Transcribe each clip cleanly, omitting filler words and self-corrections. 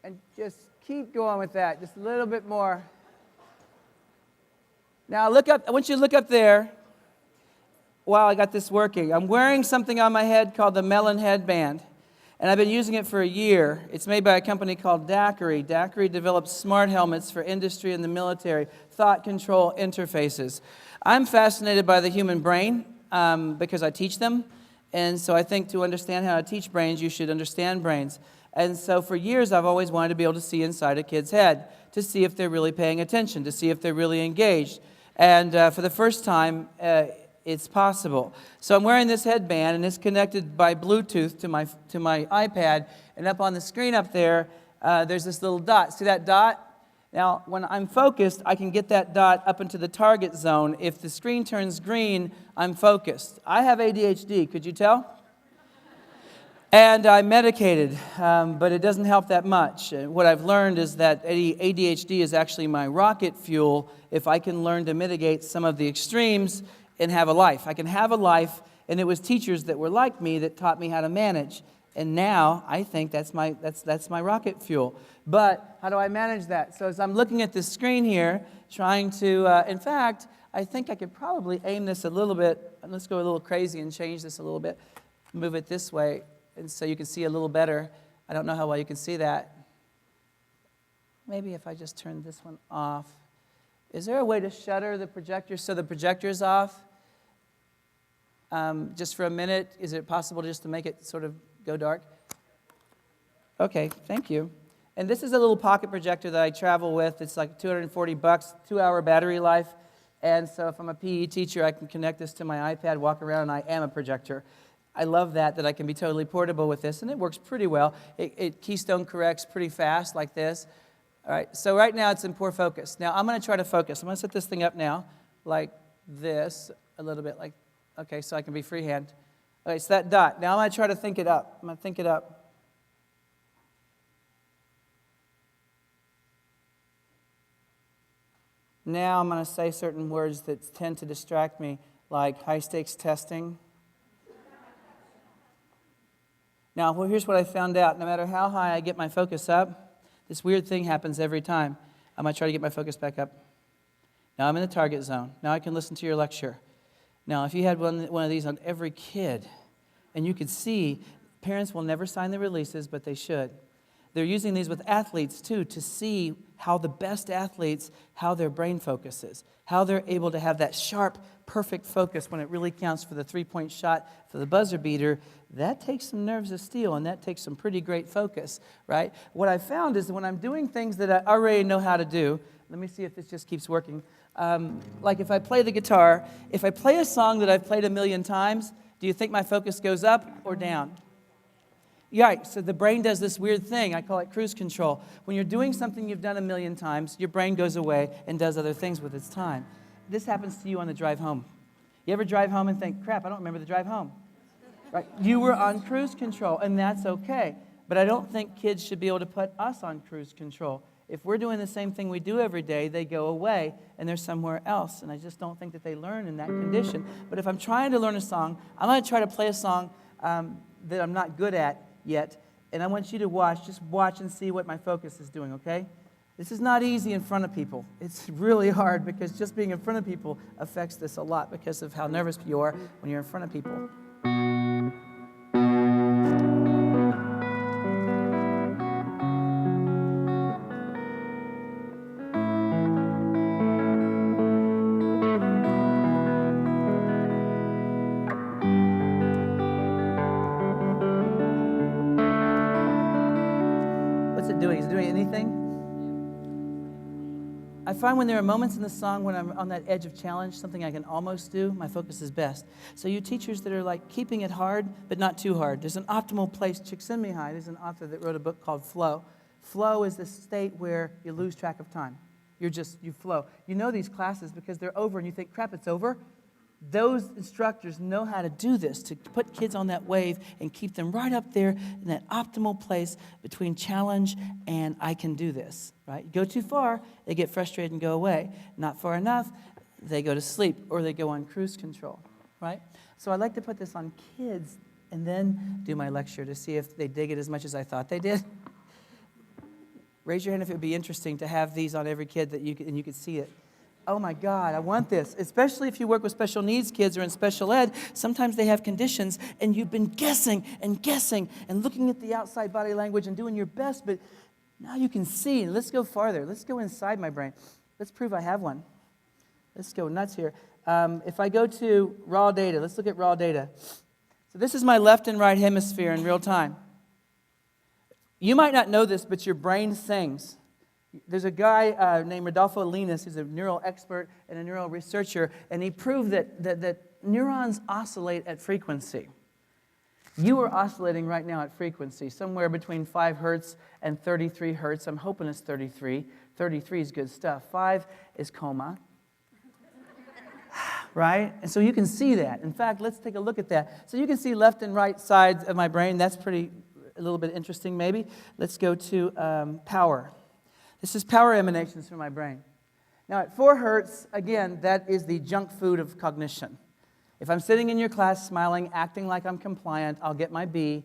And just keep going with that, just a little bit more. Now look up, I want you to look up there while I got this working. I'm wearing something on my head called the Melon headband, and I've been using it for a year. It's made by a company called Daiquiri. Daiquiri develops smart helmets for industry and the military, thought control interfaces. I'm fascinated by the human brain because I teach them, and so I think to understand how to teach brains, you should understand brains. And so for years, I've always wanted to be able to see inside a kid's head, to see if they're really paying attention, to see if they're really engaged. And for the first time, it's possible. So I'm wearing this headband, and it's connected by Bluetooth to my iPad. And up on the screen up there, there's this little dot. See that dot? Now, when I'm focused, I can get that dot up into the target zone. If the screen turns green, I'm focused. I have ADHD. Could you tell? And I'm medicated, but it doesn't help that much. What I've learned is that ADHD is actually my rocket fuel if I can learn to mitigate some of the extremes and have a life. I can have a life, and it was teachers that were like me that taught me how to manage. And now I think that's my rocket fuel. But how do I manage that? So as I'm looking at this screen here, trying to, in fact, I think I could probably aim this a little bit. Let's go a little crazy and change this a little bit. Move it this way, and so you can see a little better. I don't know how well you can see that. Maybe if I just turn this one off. Is there a way to shutter the projector so the projector is off? Just for a minute, is it possible just to make it sort of go dark? Okay, thank you. And this is a little pocket projector that I travel with. It's like $240, 2-hour battery life. And so if I'm a PE teacher, I can connect this to my iPad, walk around, and I am a projector. I love that I can be totally portable with this, and it works pretty well. It keystone corrects pretty fast like this. All right, so right now it's in poor focus. Now I'm going to try to focus. I'm going to set this thing up now like this, a little bit like, okay, so I can be freehand. Okay, it's that dot. Now I'm going to try to think it up. I'm going to think it up. Now I'm going to say certain words that tend to distract me, like high-stakes testing. Now, well, here's what I found out. No matter how high I get my focus up, this weird thing happens every time. I'm going to try to get my focus back up. Now I'm in the target zone. Now I can listen to your lecture. Now, if you had one of these on every kid, and you could see, parents will never sign the releases, but they should. They're using these with athletes, too, to see how the best athletes, how their brain focuses, how they're able to have that sharp, perfect focus when it really counts for the three-point shot, for the buzzer beater. That takes some nerves of steel, and that takes some pretty great focus, right? What I found is that when I'm doing things that I already know how to do, let me see if this just keeps working. Like if I play the guitar, if I play a song that I've played 1,000,000 times, do you think my focus goes up or down? Yeah, so the brain does this weird thing. I call it cruise control. When you're doing something you've done 1,000,000 times, your brain goes away and does other things with its time. This happens to you on the drive home. You ever drive home and think, crap, I don't remember the drive home? Right? You were on cruise control, and that's okay. But I don't think kids should be able to put us on cruise control. If we're doing the same thing we do every day, they go away, and they're somewhere else. And I just don't think that they learn in that condition. But if I'm trying to learn a song, I'm going to try to play a song that I'm not good at yet. And I want you to watch. Just watch and see what my focus is doing, okay? This is not easy in front of people. It's really hard because just being in front of people affects this a lot because of how nervous you are when you're in front of people. What's it doing? Is it doing anything? I find when there are moments in the song when I'm on that edge of challenge, something I can almost do, my focus is best. So you teachers that are like keeping it hard, but not too hard, there's an optimal place. Csikszentmihalyi, there's an author that wrote a book called Flow. Flow is the state where you lose track of time. You flow. You know these classes because they're over and you think, crap, it's over. Those instructors know how to do this, to put kids on that wave and keep them right up there in that optimal place between challenge and I can do this, right? You go too far, they get frustrated and go away. Not far enough, they go to sleep or they go on cruise control, right? So I like to put this on kids and then do my lecture to see if they dig it as much as I thought they did. Raise your hand if it would be interesting to have these on every kid and you could see it. Oh my God, I want this. Especially if you work with special needs kids or in special ed, sometimes they have conditions and you've been guessing and looking at the outside body language and doing your best, but now you can see. Let's go farther. Let's go inside my brain. Let's prove I have one. Let's go nuts here. If I go to raw data, let's look at raw data. So this is my left and right hemisphere in real time. You might not know this, but your brain sings. There's a guy named Rodolfo Linus, who's a neural expert and a neural researcher, and he proved that neurons oscillate at frequency. You are oscillating right now at frequency, somewhere between 5 hertz and 33 hertz. I'm hoping it's 33. 33 is good stuff. 5 is coma. Right? And so you can see that. In fact, let's take a look at that. So you can see left and right sides of my brain. That's a little bit interesting maybe. Let's go to power. This is power emanations from my brain. Now at 4 hertz, again, that is the junk food of cognition. If I'm sitting in your class smiling, acting like I'm compliant, I'll get my B.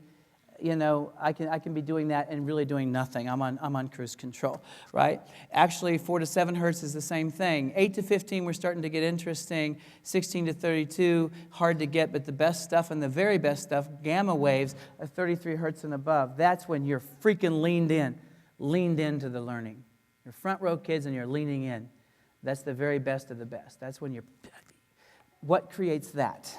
You know, I can be doing that and really doing nothing. I'm on cruise control, right? Actually, 4 to 7 hertz is the same thing. 8 to 15, we're starting to get interesting. 16 to 32, hard to get, but the best stuff and the very best stuff, gamma waves, are 33 hertz and above. That's when you're freaking leaned into the learning. You're front row kids and you're leaning in. That's the very best of the best. That's when you're... What creates that?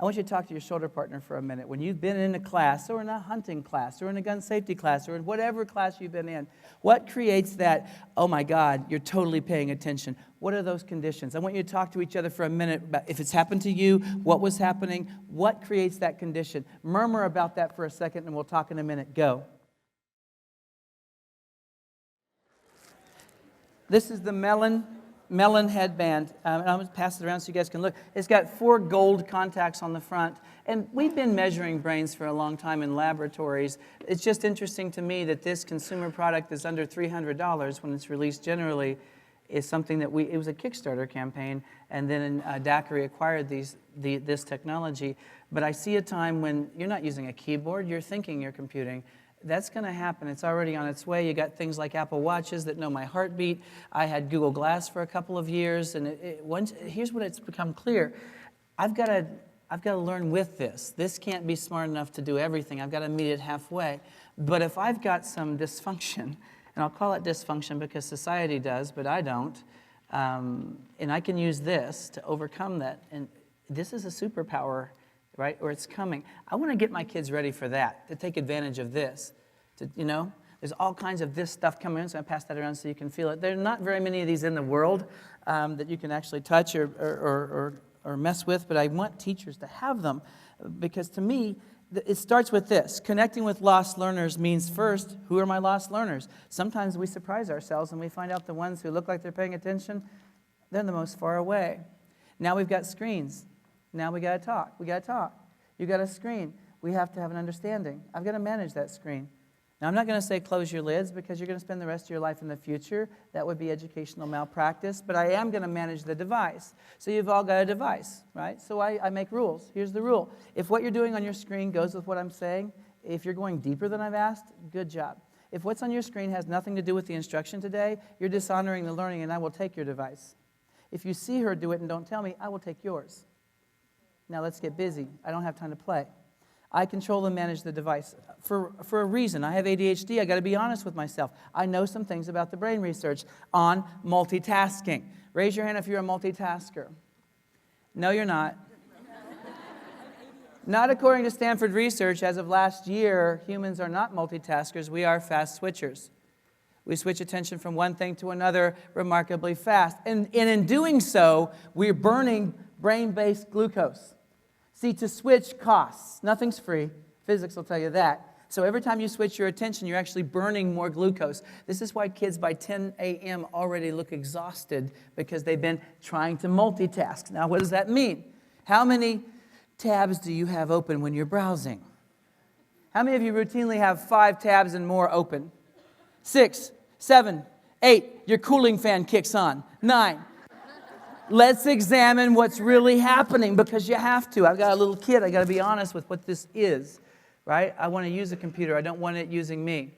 I want you to talk to your shoulder partner for a minute. When you've been in a class, or in a hunting class, or in a gun safety class, or in whatever class you've been in, what creates that, oh my God, you're totally paying attention? What are those conditions? I want you to talk to each other for a minute about if it's happened to you, what was happening, what creates that condition. Murmur about that for a second, and we'll talk in a minute. Go. This is the melon headband. And I'm going to pass it around so you guys can look. It's got 4 gold contacts on the front. And we've been measuring brains for a long time in laboratories. It's just interesting to me that this consumer product that's under $300 when it's released generally is something that it was a Kickstarter campaign, and then Daiquiri acquired this technology. But I see a time when you're not using a keyboard, you're thinking you're computing. That's going to happen. It's already on its way. You got things like Apple Watches that know my heartbeat. I had Google Glass for a couple of years, and here's what it's become clear. I've got to learn with this. This can't be smart enough to do everything. I've got to meet it halfway. But if I've got some dysfunction, and I'll call it dysfunction because society does, but I don't, and I can use this to overcome that, and this is a superpower, right? Or it's coming. I want to get my kids ready for that, to take advantage of this. There's all kinds of this stuff coming in, so I pass that around so you can feel it. There are not very many of these in the world that you can actually touch or mess with, but I want teachers to have them because to me, it starts with this. Connecting with lost learners means first, who are my lost learners? Sometimes we surprise ourselves and we find out the ones who look like they're paying attention, they're the most far away. Now we've got screens. Now we got to talk. We got to talk. You got a screen. We have to have an understanding. I've got to manage that screen. Now, I'm not going to say close your lids because you're going to spend the rest of your life in the future. That would be educational malpractice. But I am going to manage the device. So you've all got a device, right? So I make rules. Here's the rule. If what you're doing on your screen goes with what I'm saying, if you're going deeper than I've asked, good job. If what's on your screen has nothing to do with the instruction today, you're dishonoring the learning and I will take your device. If you see her do it and don't tell me, I will take yours. Now let's get busy. I don't have time to play. I control and manage the device for a reason. I have ADHD. I got to be honest with myself. I know some things about the brain research on multitasking. Raise your hand if you're a multitasker. No, you're not. Not according to Stanford research. As of last year, humans are not multitaskers. We are fast switchers. We switch attention from one thing to another remarkably fast. And in doing so, we're burning brain-based glucose. See, to switch costs. Nothing's free. Physics will tell you that. So every time you switch your attention, you're actually burning more glucose. This is why kids by 10 a.m. already look exhausted because they've been trying to multitask. Now, what does that mean? How many tabs do you have open when you're browsing? How many of you routinely have 5 tabs and more open? 6, 7, 8. Your cooling fan kicks on. 9. Let's examine what's really happening because you have to. I've got a little kid. I got to be honest with what this is, right? I want to use a computer. I don't want it using me.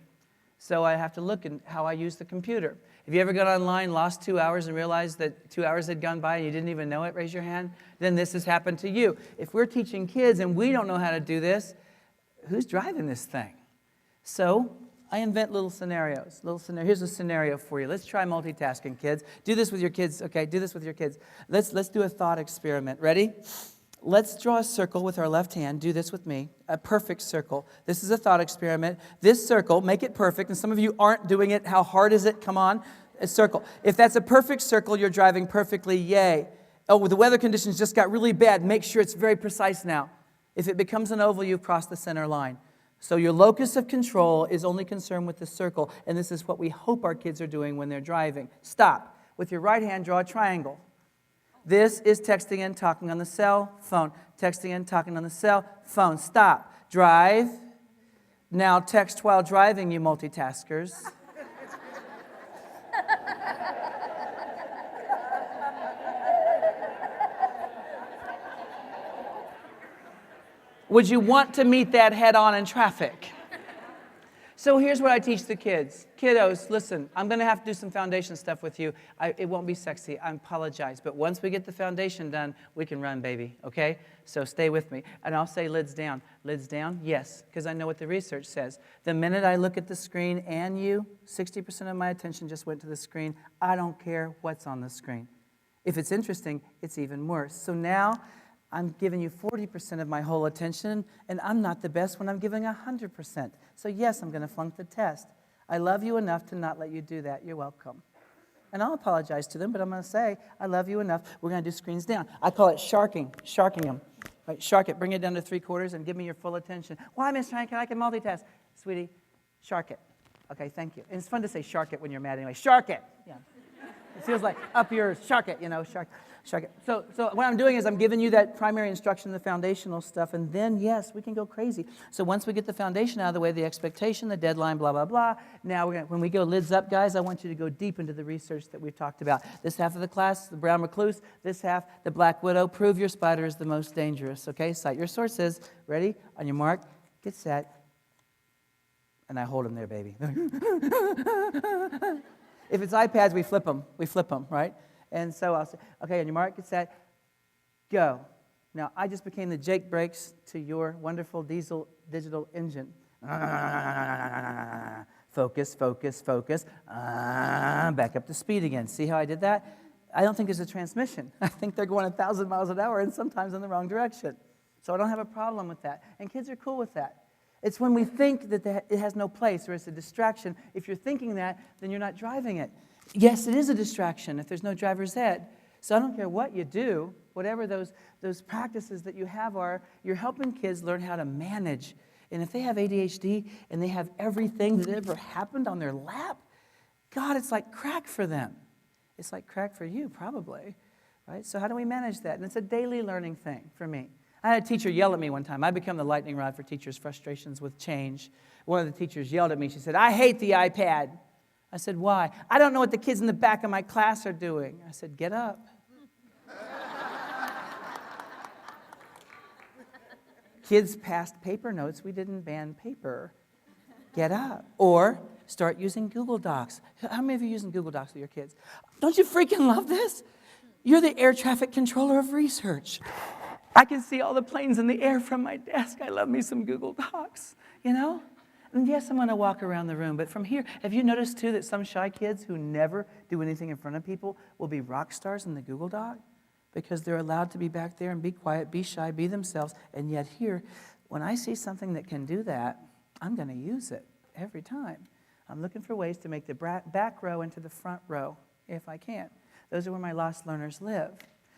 So I have to look at how I use the computer. Have you ever gone online, lost 2 hours, and realized that 2 hours had gone by and you didn't even know it? Raise your hand. Then this has happened to you. If we're teaching kids and we don't know how to do this, who's driving this thing? So I invent little scenarios. Here's a scenario for you. Let's try multitasking, kids. Do this with your kids. Okay, do this with your kids. Let's do a thought experiment. Ready? Let's draw a circle with our left hand. Do this with me. A perfect circle. This is a thought experiment. This circle, make it perfect. And some of you aren't doing it. How hard is it? Come on. A circle. If that's a perfect circle, you're driving perfectly. Yay. Oh, the weather conditions just got really bad. Make sure it's very precise now. If it becomes an oval, you've crossed the center line. So your locus of control is only concerned with the circle. And this is what we hope our kids are doing when they're driving. Stop. With your right hand, draw a triangle. This is texting and talking on the cell phone. Texting and talking on the cell phone. Stop. Drive. Now text while driving, you multitaskers. Would you want to meet that head on in traffic? So here's what I teach the kids. Kiddos, listen, I'm going to have to do some foundation stuff with you. It won't be sexy. I apologize. But once we get the foundation done, we can run, baby. Okay? So stay with me. And I'll say lids down. Lids down? Yes, because I know what the research says. The minute I look at the screen and you, 60% of my attention just went to the screen. I don't care what's on the screen. If it's interesting, it's even worse. So now I'm giving you 40% of my whole attention, and I'm not the best when I'm giving 100%. So yes, I'm going to flunk the test. I love you enough to not let you do that. You're welcome. And I'll apologize to them, but I'm going to say, I love you enough. We're going to do screens down. I call it sharking them. Right, shark it. Bring it down to 3/4 and give me your full attention. Why, Miss Frank? I can multitask. Sweetie, shark it. Okay, thank you. And it's fun to say shark it when you're mad anyway. Shark it. Yeah. It feels like up yours. Shark it, shark it. So what I'm doing is I'm giving you that primary instruction, the foundational stuff, and then, yes, we can go crazy. So once we get the foundation out of the way, the expectation, the deadline, blah, blah, blah, now when we go lids up, guys, I want you to go deep into the research that we've talked about. This half of the class, the brown recluse. This half, the black widow. Prove your spider is the most dangerous. Okay, cite your sources. Ready? On your mark, get set. And I hold them there, baby. If it's iPads, we flip them, right? And so I'll say, okay, on your mark, get set, go. Now, I just became the Jake brakes to your wonderful diesel digital engine. Focus, focus, focus. Back up to speed again. See how I did that? I don't think there's a transmission. I think they're going 1,000 miles an hour and sometimes in the wrong direction. So I don't have a problem with that. And kids are cool with that. It's when we think that it has no place or it's a distraction. If you're thinking that, then you're not driving it. Yes, it is a distraction if there's no driver's ed. So I don't care what you do, whatever those practices that you have are, you're helping kids learn how to manage. And if they have ADHD and they have everything that ever happened on their lap, God, it's like crack for them. It's like crack for you, probably. Right? So how do we manage that? And it's a daily learning thing for me. I had a teacher yell at me one time. I become the lightning rod for teachers' frustrations with change. One of the teachers yelled at me. She said, I hate the iPad. I said, why? I don't know what the kids in the back of my class are doing. I said, get up. Kids passed paper notes. We didn't ban paper. Get up. Or start using Google Docs. How many of you are using Google Docs with your kids? Don't you freaking love this? You're the air traffic controller of research. I can see all the planes in the air from my desk. I love me some Google Docs, And yes, I'm going to walk around the room, but from here, have you noticed, too, that some shy kids who never do anything in front of people will be rock stars in the Google Doc? Because they're allowed to be back there and be quiet, be shy, be themselves. And yet here, when I see something that can do that, I'm going to use it every time. I'm looking for ways to make the back row into the front row, if I can. Those are where my lost learners live.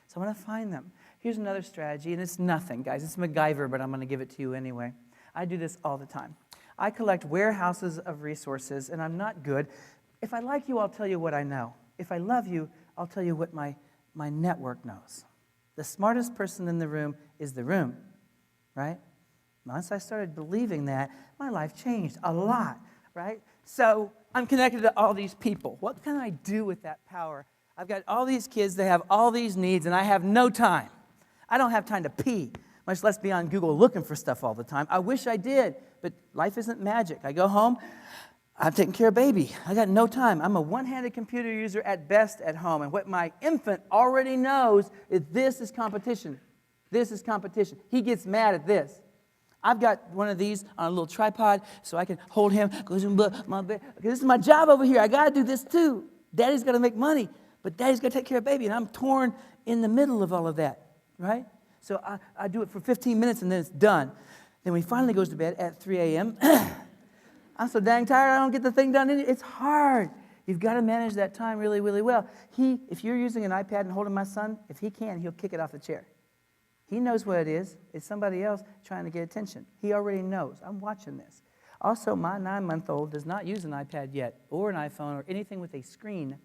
So I want to find them. Here's another strategy, and it's nothing, guys. It's MacGyver, but I'm going to give it to you anyway. I do this all the time. I collect warehouses of resources, and I'm not good. If I like you, I'll tell you what I know. If I love you, I'll tell you what my network knows. The smartest person in the room is the room, right? Once I started believing that, my life changed a lot, right? So I'm connected to all these people. What can I do with that power? I've got all these kids that have all these needs, and I have no time. I don't have time to pee, much less be on Google looking for stuff all the time. I wish I did, but life isn't magic. I go home, I'm taking care of baby. I got no time. I'm a one-handed computer user at best at home. And what my infant already knows is this is competition. This is competition. He gets mad at this. I've got one of these on a little tripod so I can hold him. Goes in my bed. Okay, this is my job over here. I got to do this too. Daddy's got to make money, but Daddy's got to take care of baby. And I'm torn in the middle of all of that, right? So I do it for 15 minutes and then it's done. Then when he finally goes to bed at 3 a.m., I'm so dang tired I don't get the thing done. It's hard. You've got to manage that time really, really well. If you're using an iPad and holding my son, if he can, he'll kick it off the chair. He knows what it is. It's somebody else trying to get attention. He already knows. I'm watching this. Also, my 9-month-old does not use an iPad yet or an iPhone or anything with a screen,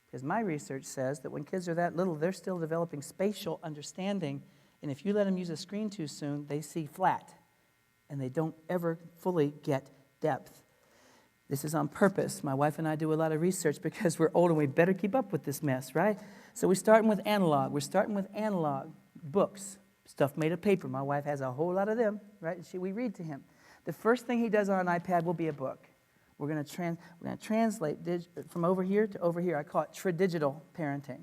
because my research says that when kids are that little, they're still developing spatial understanding, and if you let them use a screen too soon, they see flat, and they don't ever fully get depth. This is on purpose. My wife and I do a lot of research because we're old and we better keep up with this mess, right? So we're starting with analog. We're starting with analog books. Stuff made of paper. My wife has a whole lot of them, right? And we read to him. The first thing he does on an iPad will be a book. We're going to translate from over here to over here. I call it tradigital parenting.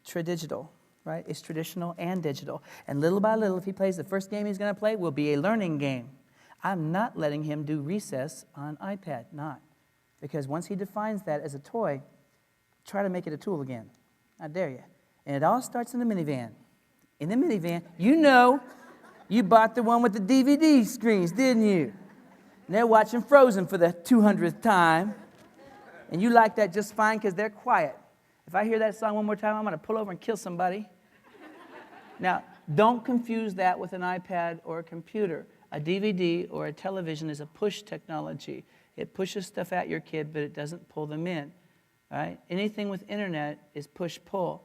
Tradigital, right? It's traditional and digital. And little by little, if he plays the first game he's going to play, will be a learning game. I'm not letting him do recess on iPad, not. Because once he defines that as a toy, try to make it a tool again. I dare you. And it all starts in the minivan. In the minivan, you bought the one with the DVD screens, didn't you? And they're watching Frozen for the 200th time. And you like that just fine because they're quiet. If I hear that song one more time, I'm going to pull over and kill somebody. Now, don't confuse that with an iPad or a computer. A DVD or a television is a push technology. It pushes stuff at your kid, but it doesn't pull them in. Right? Anything with internet is push-pull.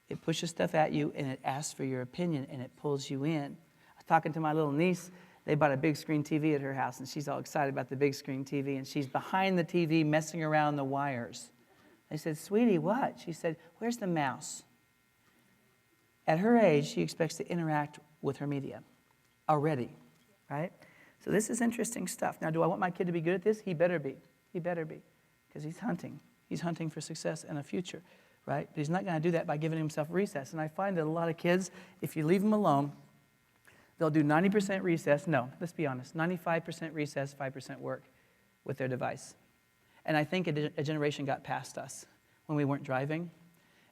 It pushes stuff at you, and it asks for your opinion, and it pulls you in. I was talking to my little niece. They bought a big screen TV at her house, and she's all excited about the big screen TV, and she's behind the TV messing around the wires. I said, "Sweetie, what?" She said, "Where's the mouse?" At her age, she expects to interact with her media already, right? So this is interesting stuff. Now, do I want my kid to be good at this? He better be. He better be, because he's hunting. He's hunting for success and a future. Right? But he's not going to do that by giving himself recess. And I find that a lot of kids, if you leave them alone, they'll do 90% recess. No, let's be honest. 95% recess, 5% work with their device. And I think a generation got past us when we weren't driving,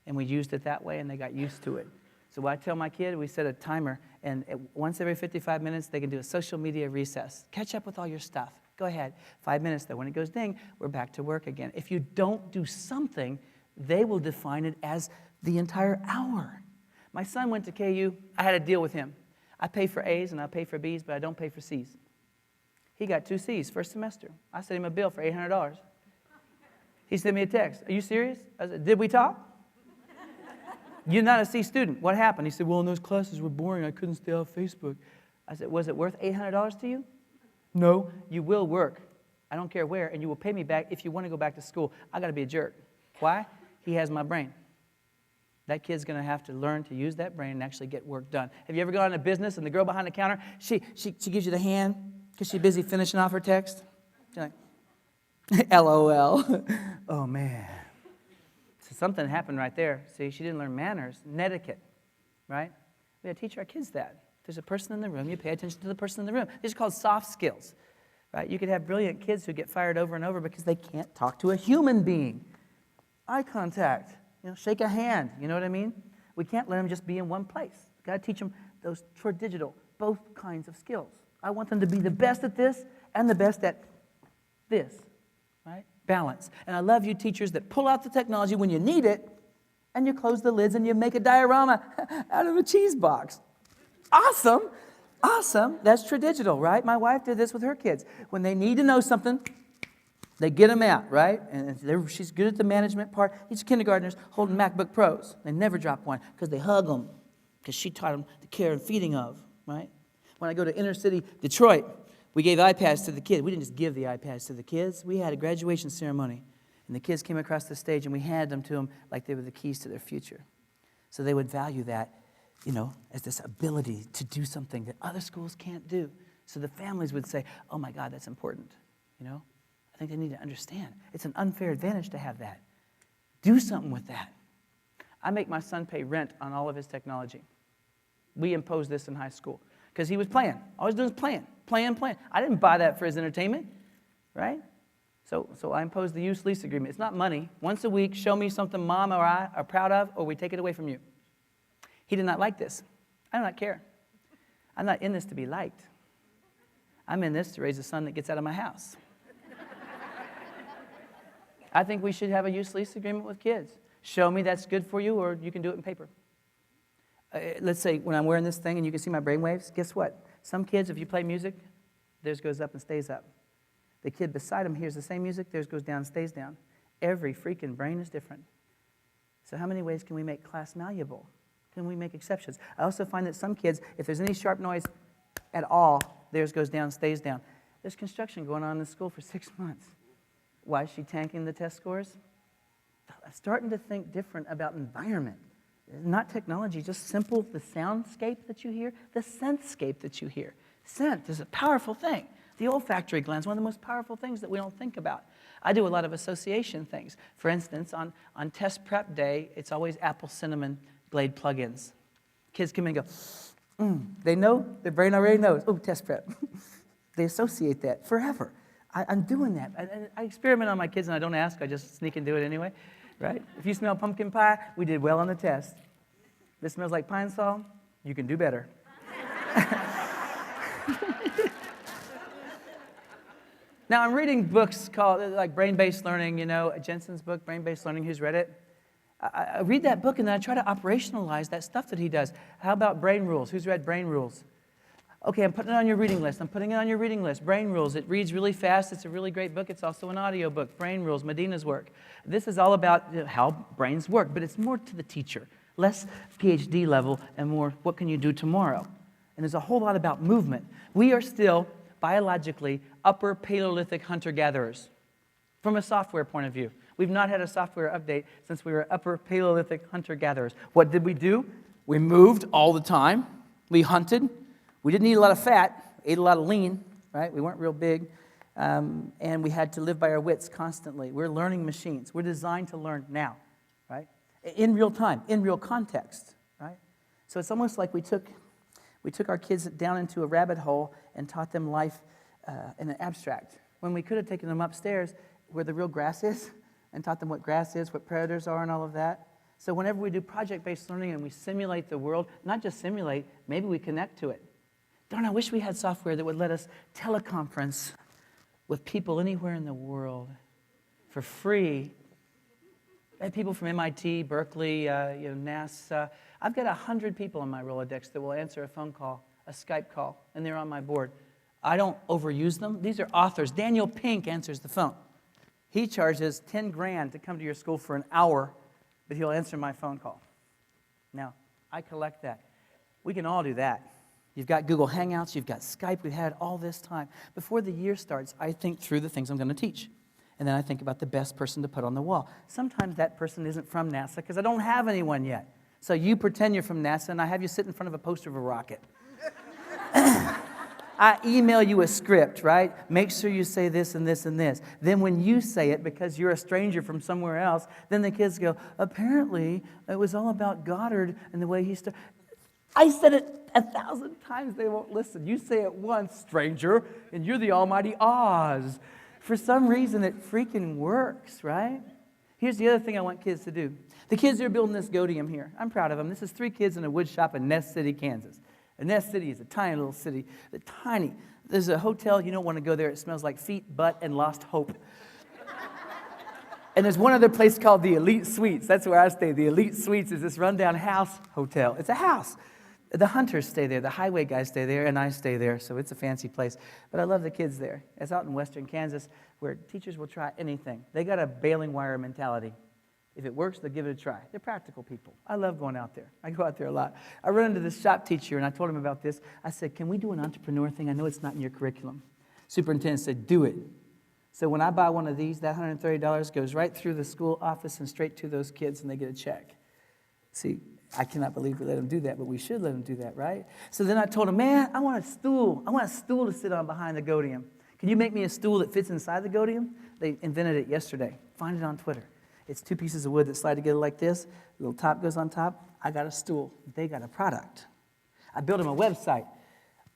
and we used it that way, and they got used to it. So what I tell my kid, we set a timer, and once every 55 minutes, they can do a social media recess. Catch up with all your stuff. Go ahead. 5 minutes, though. When it goes ding, we're back to work again. If you don't do something, they will define it as the entire hour. My son went to KU. I had a deal with him. I pay for A's and I pay for B's, but I don't pay for C's. He got 2 C's first semester. I sent him a bill for $800. He sent me a text. "Are you serious?" I said, "Did we talk?" "You're not a C student. What happened?" He said, "Well, in those classes were boring. I couldn't stay off Facebook." I said, "Was it worth $800 to you?" "No." "You will work. I don't care where, and you will pay me back if you want to go back to school. I got to be a jerk." Why? He has my brain. That kid's going to have to learn to use that brain and actually get work done. Have you ever gone into business and the girl behind the counter, she gives you the hand because she's busy finishing off her text? She's like, LOL. Oh, man. So something happened right there. See, she didn't learn manners, etiquette, right? We got to teach our kids that. If there's a person in the room, you pay attention to the person in the room. These are called soft skills, right? You could have brilliant kids who get fired over and over because they can't talk to a human being. Eye contact, shake a hand, you know what I mean? We can't let them just be in one place. We've got to teach them those digital, both kinds of skills. I want them to be the best at this and the best at this, right? Balance. And I love you teachers that pull out the technology when you need it, and you close the lids and you make a diorama out of a cheese box. Awesome. Awesome. That's tradigital, right? My wife did this with her kids. When they need to know something, they get them out, right? And she's good at the management part. These kindergartners holding MacBook Pros. They never drop one because they hug them because she taught them the care and feeding of, right? When I go to inner city Detroit, we gave iPads to the kids. We didn't just give the iPads to the kids. We had a graduation ceremony, and the kids came across the stage, and we handed them to them like they were the keys to their future. So they would value that, as this ability to do something that other schools can't do. So the families would say, "Oh, my God, that's important, I think they need to understand. It's an unfair advantage to have that. Do something with that. I make my son pay rent on all of his technology. We imposed this in high school because he was playing. All he was doing was playing. I didn't buy that for his entertainment, right? So I imposed the use lease agreement. It's not money. Once a week, show me something mom or I are proud of, or we take it away from you. He did not like this. I do not care. I'm not in this to be liked. I'm in this to raise a son that gets out of my house. I think we should have a use lease agreement with kids. Show me that's good for you, or you can do it in paper. Let's say when I'm wearing this thing and you can see my brainwaves, guess what? Some kids, if you play music, theirs goes up and stays up. The kid beside him hears the same music, theirs goes down and stays down. Every freaking brain is different. So how many ways can we make class malleable? Can we make exceptions? I also find that some kids, if there's any sharp noise at all, theirs goes down, stays down. There's construction going on in the school for 6 months. Why is she tanking the test scores? Starting to think different about environment. Not technology, just simple, the soundscape that you hear, the scentscape that you hear. Scent is a powerful thing. The olfactory gland is one of the most powerful things that we don't think about. I do a lot of association things. For instance, on test prep day, it's always apple cinnamon Glade plugins. Kids come in and go, They know, their brain already knows, test prep. They associate that forever. I'm doing that. I experiment on my kids and I don't ask, I just sneak and do it anyway, right? If you smell pumpkin pie, we did well on the test. This smells like pine sol, you can do better. Now, I'm reading books called, like Brain-Based Learning, Jensen's book, Brain-Based Learning. Who's read it? I read that book, and then I try to operationalize that stuff that he does. How about Brain Rules? Who's read Brain Rules? Okay, I'm putting it on your reading list. Brain Rules. It reads really fast. It's a really great book. It's also an audio book. Brain Rules, Medina's work. This is all about how brains work, but it's more to the teacher. Less PhD level and more what can you do tomorrow. And there's a whole lot about movement. We are still biologically upper Paleolithic hunter-gatherers from a software point of view. We've not had a software update since we were upper Paleolithic hunter-gatherers. What did we do? We moved all the time. We hunted. We didn't eat a lot of fat, ate a lot of lean, right? We weren't real big. And we had to live by our wits constantly. We're learning machines. We're designed to learn now, right? In real time, in real context, right? So it's almost like we took our kids down into a rabbit hole and taught them life in an abstract, when we could have taken them upstairs where the real grass is and taught them what grass is, what predators are, and all of that. So whenever we do project-based learning and we simulate the world, not just simulate, maybe we connect to it. Darn, I wish we had software that would let us teleconference with people anywhere in the world for free. I had people from MIT, Berkeley, NASA. I've got 100 people on my Rolodex that will answer a phone call, a Skype call, and they're on my board. I don't overuse them. These are authors. Daniel Pink answers the phone. He charges $10,000 to come to your school for an hour, but he'll answer my phone call. Now, I collect that. We can all do that. You've got Google Hangouts, you've got Skype, we've had all this time. Before the year starts, I think through the things I'm going to teach. And then I think about the best person to put on the wall. Sometimes that person isn't from NASA because I don't have anyone yet. So you pretend you're from NASA and I have you sit in front of a poster of a rocket. I email you a script, right? Make sure you say this and this and this. Then when you say it, because you're a stranger from somewhere else, then the kids go, apparently it was all about Goddard and the way he started. I said it 1,000 times, they won't listen. You say it once, stranger, and you're the almighty Oz. For some reason, it freaking works, right? Here's the other thing I want kids to do. The kids that are building this Godium here, I'm proud of them. This is 3 kids in a wood shop in Ness City, Kansas. And Ness City is a tiny little city. Tiny. There's a hotel, you don't want to go there. It smells like feet, butt, and lost hope. And there's one other place called the Elite Suites. That's where I stay. The Elite Suites is this rundown house hotel. It's a house. The hunters stay there. The highway guys stay there, and I stay there. So it's a fancy place. But I love the kids there. It's out in western Kansas where teachers will try anything. They got a baling wire mentality. If it works, they'll give it a try. They're practical people. I love going out there. I go out there a lot. I run into this shop teacher, and I told him about this. I said, can we do an entrepreneur thing? I know it's not in your curriculum. Superintendent said, do it. So when I buy one of these, that $130 goes right through the school office and straight to those kids, and they get a check. See, I cannot believe we let them do that, but we should let them do that, right? So then I told him, man, I want a stool. I want a stool to sit on behind the Godium. Can you make me a stool that fits inside the Godium? They invented it yesterday. Find it on Twitter. It's 2 pieces of wood that slide together like this. The little top goes on top. I got a stool. They got a product. I built them a website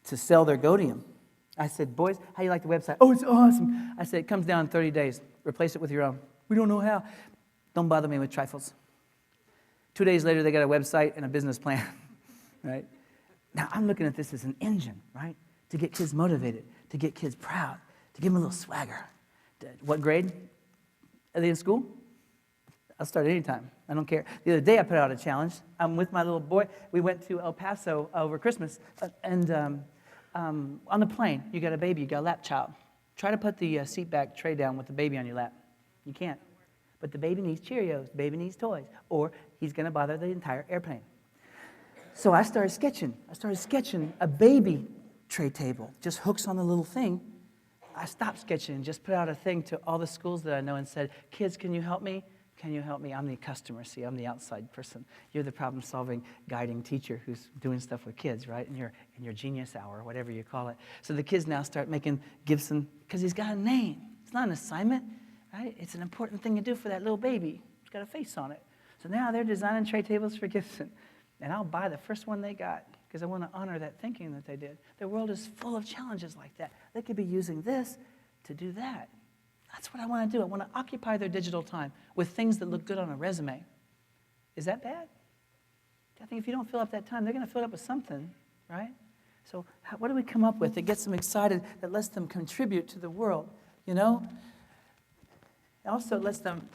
to sell their Godium. I said, boys, how you like the website? Oh, it's awesome. I said, it comes down in 30 days. Replace it with your own. We don't know how. Don't bother me with trifles. 2 days later, they got a website and a business plan, right? Now, I'm looking at this as an engine, right? To get kids motivated, to get kids proud, to give them a little swagger. What grade? Are they in school? I'll start anytime. I don't care. The other day, I put out a challenge. I'm with my little boy. We went to El Paso over Christmas, and on the plane, you got a baby, you got a lap child. Try to put the seat back tray down with the baby on your lap. You can't. But the baby needs Cheerios, the baby needs toys, or he's going to bother the entire airplane. So I started sketching. A baby tray table, just hooks on the little thing. I stopped sketching and just put out a thing to all the schools that I know and said, kids, can you help me? Can you help me? I'm the customer, see, I'm the outside person. You're the problem-solving, guiding teacher who's doing stuff with kids, right? In your genius hour, whatever you call it. So the kids now start making Gibson, because he's got a name. It's not an assignment, right? It's an important thing to do for that little baby. It's got a face on it. So now they're designing tray tables for Gibson. And I'll buy the first one they got, because I want to honor that thinking that they did. The world is full of challenges like that. They could be using this to do that. That's what I want to do. I want to occupy their digital time with things that look good on a resume. Is that bad? I think if you don't fill up that time, they're going to fill it up with something, right? So what do we come up with that gets them excited, that lets them contribute to the world, you know? It also lets them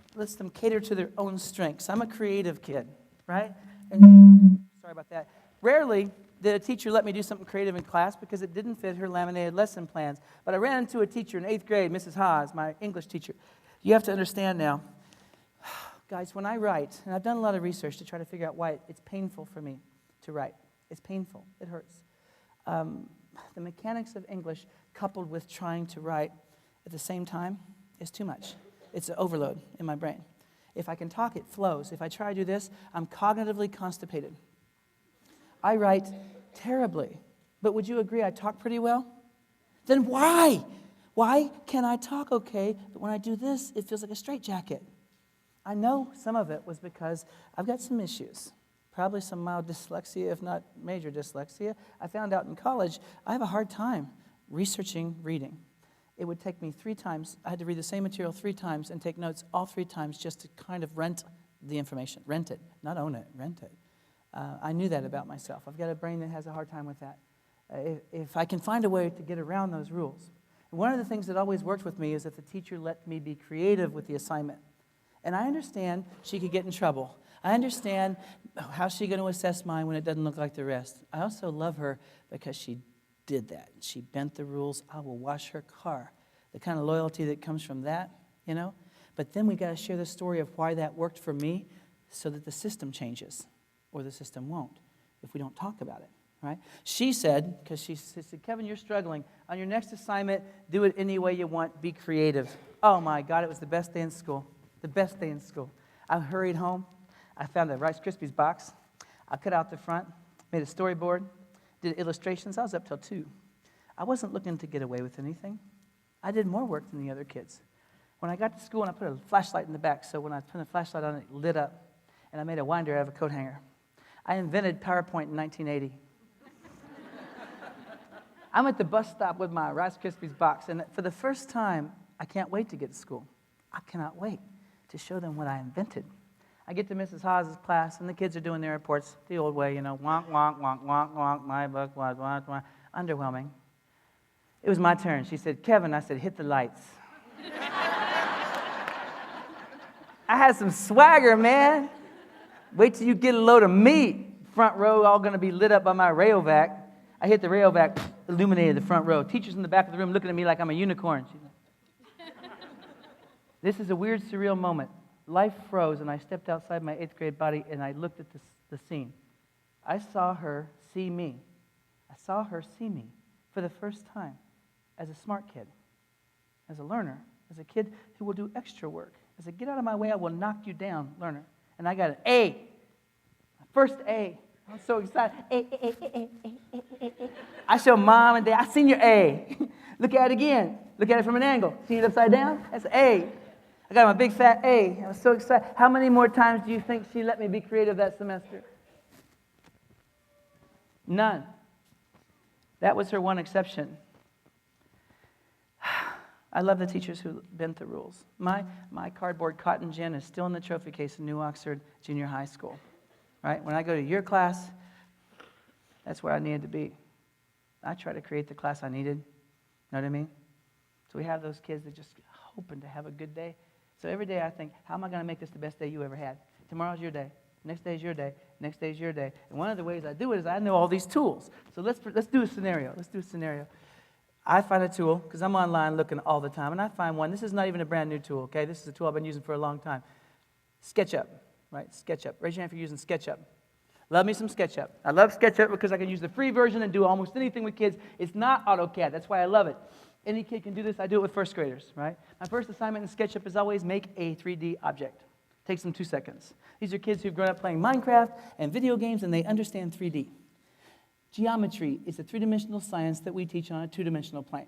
cater to their own strengths. I'm a creative kid, right? And sorry about that. Rarely did a teacher let me do something creative in class because it didn't fit her laminated lesson plans. But I ran into a teacher in 8th grade, Mrs. Haas, my English teacher. You have to understand now, guys, when I write, and I've done a lot of research to try to figure out why it's painful for me to write. It's painful. It hurts. The mechanics of English coupled with trying to write at the same time is too much. It's an overload in my brain. If I can talk, it flows. If I try to do this, I'm cognitively constipated. I write terribly. But would you agree I talk pretty well? Then why? Why can I talk okay, but when I do this, it feels like a straitjacket? I know some of it was because I've got some issues. Probably some mild dyslexia, if not major dyslexia. I found out in college I have a hard time researching reading. It would take me 3 times. I had to read the same material 3 times and take notes all 3 times just to kind of rent the information. Rent it. Not own it. Rent it. I knew that about myself. I've got a brain that has a hard time with that. If I can find a way to get around those rules. And one of the things that always worked with me is that the teacher let me be creative with the assignment. And I understand she could get in trouble. I understand how's she going to assess mine when it doesn't look like the rest. I also love her because she did that. She bent the rules. I will wash her car. The kind of loyalty that comes from that, you know. But then we got to share the story of why that worked for me so that the system changes. Or the system won't if we don't talk about it, right? She said, because she said, Kevin, you're struggling. On your next assignment, do it any way you want. Be creative. Oh, my God, it was the best day in school. The best day in school. I hurried home. I found a Rice Krispies box. I cut out the front, made a storyboard, did illustrations. I was up till 2. I wasn't looking to get away with anything. I did more work than the other kids. When I got to school, and I put a flashlight in the back, so when I turned the flashlight on, it lit up. And I made a winder out of a coat hanger. I invented PowerPoint in 1980. I'm at the bus stop with my Rice Krispies box, and for the first time, I can't wait to get to school. I cannot wait to show them what I invented. I get to Mrs. Haas's class, and the kids are doing their reports the old way, you know, wonk, wonk, wonk, wonk, wonk, my book, wonk, wonk, wonk. Underwhelming. It was my turn. She said, Kevin, I said, hit the lights. I had some swagger, man. Wait till you get a load of me. Front row all going to be lit up by my Rayovac. I hit the Rayovac, illuminated the front row. Teachers in the back of the room looking at me like I'm a unicorn. This is a weird, surreal moment. Life froze, and I stepped outside my 8th grade body, and I looked at the scene. I saw her see me. I saw her see me for the first time as a smart kid, as a learner, as a kid who will do extra work, as a get out of my way, I will knock you down learner. And I got an A, my first A. I was so excited. A. I show mom and dad, I seen your A. Look at it again. Look at it from an angle. See it upside down? That's A. I got my big fat A. I was so excited. How many more times do you think she let me be creative that semester? None. That was her one exception. I love the teachers who bent the rules. My cardboard cotton gin is still in the trophy case in New Oxford Junior High School. Right? When I go to your class, that's where I needed to be. I try to create the class I needed. Know what I mean? So we have those kids that just hoping to have a good day. So every day I think, how am I going to make this the best day you ever had? Tomorrow's your day. Next day is your day. Next day is your day. And one of the ways I do it is I know all these tools. So let's do a scenario. Let's do a scenario. I find a tool, because I'm online looking all the time, and I find one. This is not even a brand new tool, okay? This is a tool I've been using for a long time. Sketchup, right? Sketchup. Raise your hand if you're using Sketchup. Love me some Sketchup. I love Sketchup because I can use the free version and do almost anything with kids. It's not AutoCAD. That's why I love it. Any kid can do this. I do it with first graders, right? My first assignment in Sketchup is always make a 3D object. Takes them 2 seconds. These are kids who've grown up playing Minecraft and video games, and they understand 3D. Geometry is a three-dimensional science that we teach on a two-dimensional plane.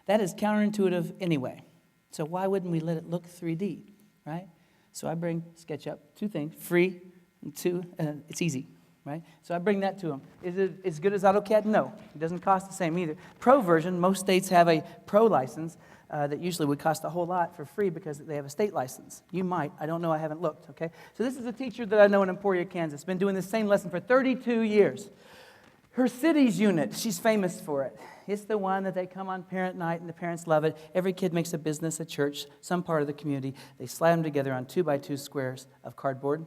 That is counterintuitive anyway. So why wouldn't we let it look 3D, right? So I bring SketchUp, 2 things, free, and 2, it's easy, right? So I bring that to them. Is it as good as AutoCAD? No. It doesn't cost the same either. Pro version, most states have a pro license that usually would cost a whole lot for free because they have a state license. You might. I don't know. I haven't looked, okay? So this is a teacher that I know in Emporia, Kansas. Been doing the same lesson for 32 years. Her cities unit, she's famous for it. It's the one that they come on parent night and the parents love it. Every kid makes a business, a church, some part of the community. They slide them together on 2x2 squares of cardboard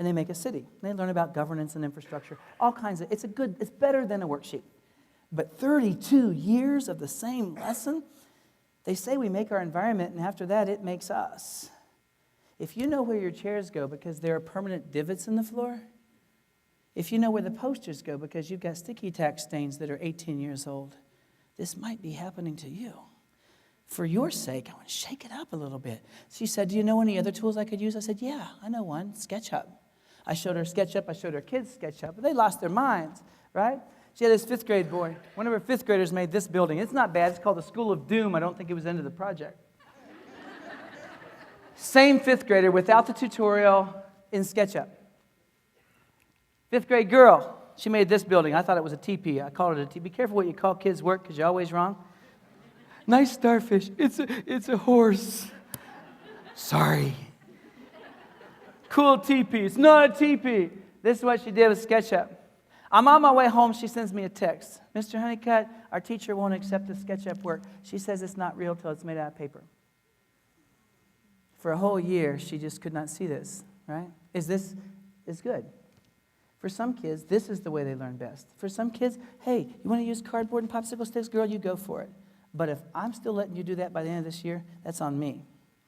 and they make a city. They learn about governance and infrastructure, all kinds of, it's better than a worksheet. But 32 years of the same lesson? They say we make our environment and after that it makes us. If you know where your chairs go because there are permanent divots in the floor, if you know where the posters go because you've got sticky tack stains that are 18 years old, this might be happening to you. For your sake, I want to shake it up a little bit. She said, do you know any other tools I could use? I said, yeah, I know one, SketchUp. I showed her SketchUp. I showed her kids SketchUp. But they lost their minds, right? She had this 5th grade boy. One of her 5th graders made this building. It's not bad. It's called the School of Doom. I don't think it was into the project. Same 5th grader without the tutorial in SketchUp. 5th grade girl, she made this building. I thought it was a teepee. I called it a teepee. Be careful what you call kids' work because you're always wrong. Nice starfish. It's a horse. Sorry. Cool teepee. It's not a teepee. This is what she did with SketchUp. I'm on my way home. She sends me a text. Mr. Honeycutt, our teacher won't accept the SketchUp work. She says it's not real till it's made out of paper. For a whole year, she just could not see this, right? Is good. For some kids, this is the way they learn best. For some kids, hey, you want to use cardboard and popsicle sticks? Girl, you go for it. But if I'm still letting you do that by the end of this year, that's on me.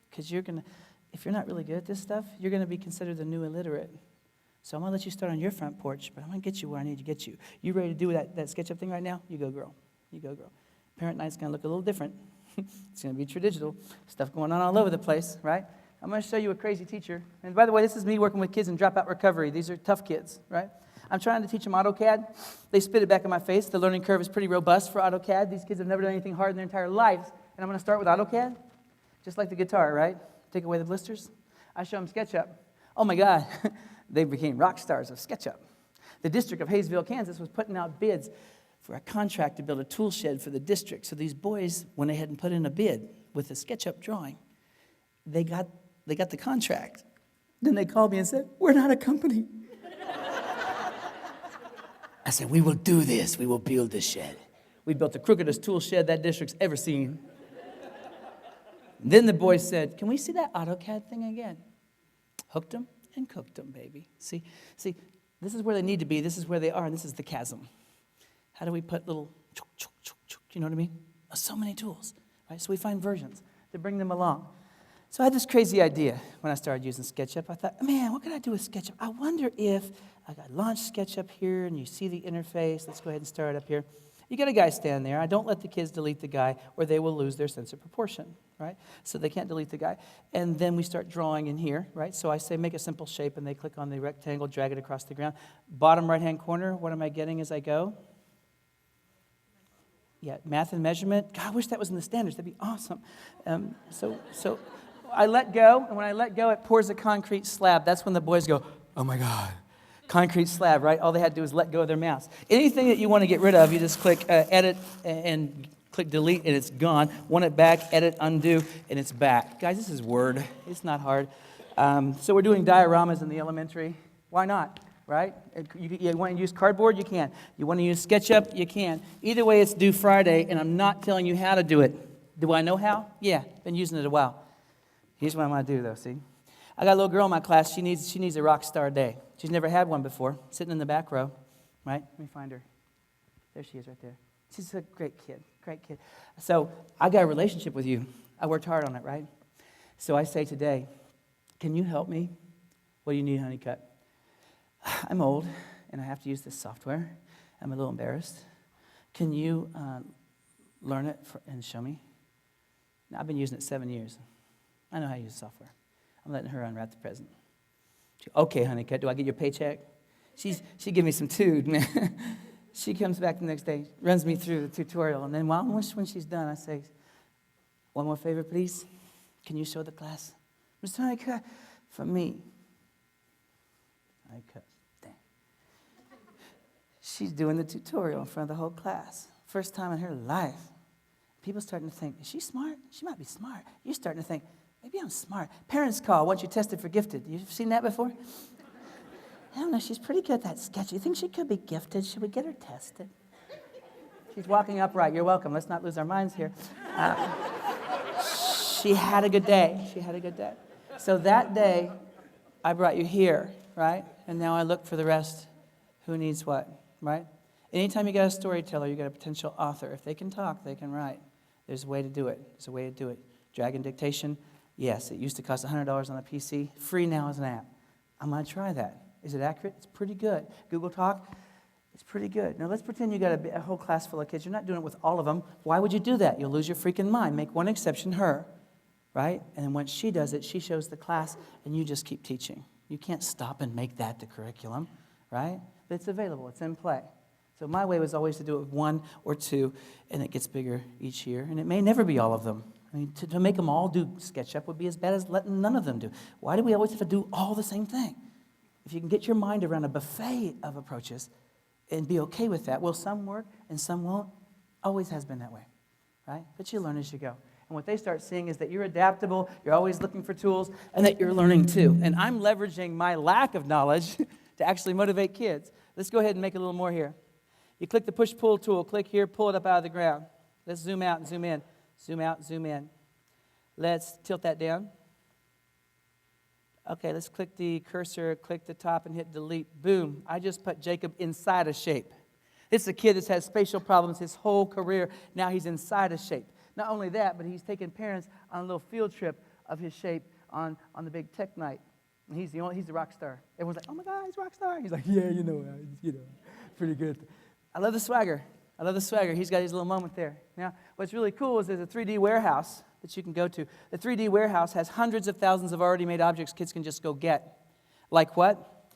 Because if you're not really good at this stuff, you're going to be considered the new illiterate. So I'm going to let you start on your front porch, but I'm going to get you where I need to get you. You ready to do that SketchUp thing right now? You go, girl. You go, girl. Parent night's going to look a little different. It's going to be traditional. Stuff going on all over the place, right? I'm going to show you a crazy teacher. And by the way, this is me working with kids in dropout recovery. These are tough kids, right? I'm trying to teach them AutoCAD. They spit it back in my face. The learning curve is pretty robust for AutoCAD. These kids have never done anything hard in their entire lives. And I'm going to start with AutoCAD, just like the guitar, right? Take away the blisters. I show them SketchUp. Oh, my God. They became rock stars of SketchUp. The district of Hayesville, Kansas was putting out bids for a contract to build a tool shed for the district. So these boys went ahead and put in a bid with a SketchUp drawing. They got the contract. Then they called me and said, we're not a company. I said, we will do this. We will build this shed. We built the crookedest tool shed that district's ever seen. Then the boys said, can we see that AutoCAD thing again? Hooked them and cooked them, baby. See, this is where they need to be. This is where they are, and this is the chasm. How do we put little, you know what I mean? So many tools, right? So we find versions to bring them along. So I had this crazy idea when I started using SketchUp. I thought, man, what can I do with SketchUp? I wonder if I got launch SketchUp here, and you see the interface. Let's go ahead and start up here. You get a guy stand there. I don't let the kids delete the guy, or they will lose their sense of proportion, right? So they can't delete the guy. And then we start drawing in here, right? So I say make a simple shape, and they click on the rectangle, drag it across the ground. Bottom right-hand corner, what am I getting as I go? Yeah, math and measurement. God, I wish that was in the standards. That'd be awesome. So I let go, and when I let go, it pours a concrete slab. That's when the boys go, oh my God. Concrete slab, right? All they had to do was let go of their mouse. Anything that you want to get rid of, you just click edit and click delete, and it's gone. Want it back, edit, undo, and it's back. Guys, this is Word. It's not hard. So we're doing dioramas in the elementary. Why not? Right? You want to use cardboard? You can. You want to use Sketchup? You can. Either way, it's due Friday, and I'm not telling you how to do it. Do I know how? Yeah, been using it a while. Here's what I'm going to do, though, see? I got a little girl in my class. She needs a rock star day. She's never had one before, sitting in the back row, right? Let me find her. There she is right there. She's a great kid. So I got a relationship with you. I worked hard on it, right? So I say today, can you help me? What do you need, Honeycutt? I'm old, and I have to use this software. I'm a little embarrassed. Can you learn it and show me? Now, I've been using it 7 years. I know how to use software. I'm letting her unwrap the present. Okay, Honeycutt, do I get your paycheck? She give me some tood, man. She comes back the next day, runs me through the tutorial, and then when she's done, I say, one more favor, please. Can you show the class? Mr. Honeycutt, for me. Honeycutt, dang. She's doing the tutorial in front of the whole class. First time in her life. People starting to think, is she smart? She might be smart. You're starting to think, maybe I'm smart. Parents call once you tested for gifted. You've seen that before? I don't know. She's pretty good at that sketch. You think she could be gifted? Should we get her tested? She's walking upright. You're welcome. Let's not lose our minds here. She had a good day. So that day, I brought you here, right? And now I look for the rest. Who needs what, right? Anytime you got a storyteller, you got a potential author. If they can talk, they can write. There's a way to do it. Dragon dictation, yes, it used to cost $100 on a PC. Free now as an app. I'm going to try that. Is it accurate? It's pretty good. Google Talk, it's pretty good. Now let's pretend you got a whole class full of kids. You're not doing it with all of them. Why would you do that? You'll lose your freaking mind. Make one exception, her, right? And then once she does it, she shows the class, and you just keep teaching. You can't stop and make that the curriculum, right? But it's available. It's in play. So my way was always to do it with one or two, and it gets bigger each year. And it may never be all of them. I mean, to make them all do Sketchup would be as bad as letting none of them do. Why do we always have to do all the same thing? If you can get your mind around a buffet of approaches and be okay with that, well, some work and some won't. Always has been that way, right? But you learn as you go. And what they start seeing is that you're adaptable, you're always looking for tools, and that you're learning too. And I'm leveraging my lack of knowledge to actually motivate kids. Let's go ahead and make a little more here. You click the push-pull tool. Click here, pull it up out of the ground. Let's zoom out and zoom in. Zoom out, zoom in. Let's tilt that down. Okay, let's click the cursor, click the top, and hit delete. Boom. I just put Jacob inside a shape. This is a kid that's had spatial problems his whole career. Now he's inside a shape. Not only that, but he's taken parents on a little field trip of his shape on the big tech night. And he's the rock star. Everyone's like, oh my God, he's a rock star. He's like, yeah, pretty good. I love the swagger. He's got his little moment there. Now, what's really cool is there's a 3D warehouse that you can go to. The 3D warehouse has hundreds of thousands of already made objects kids can just go get. Like what?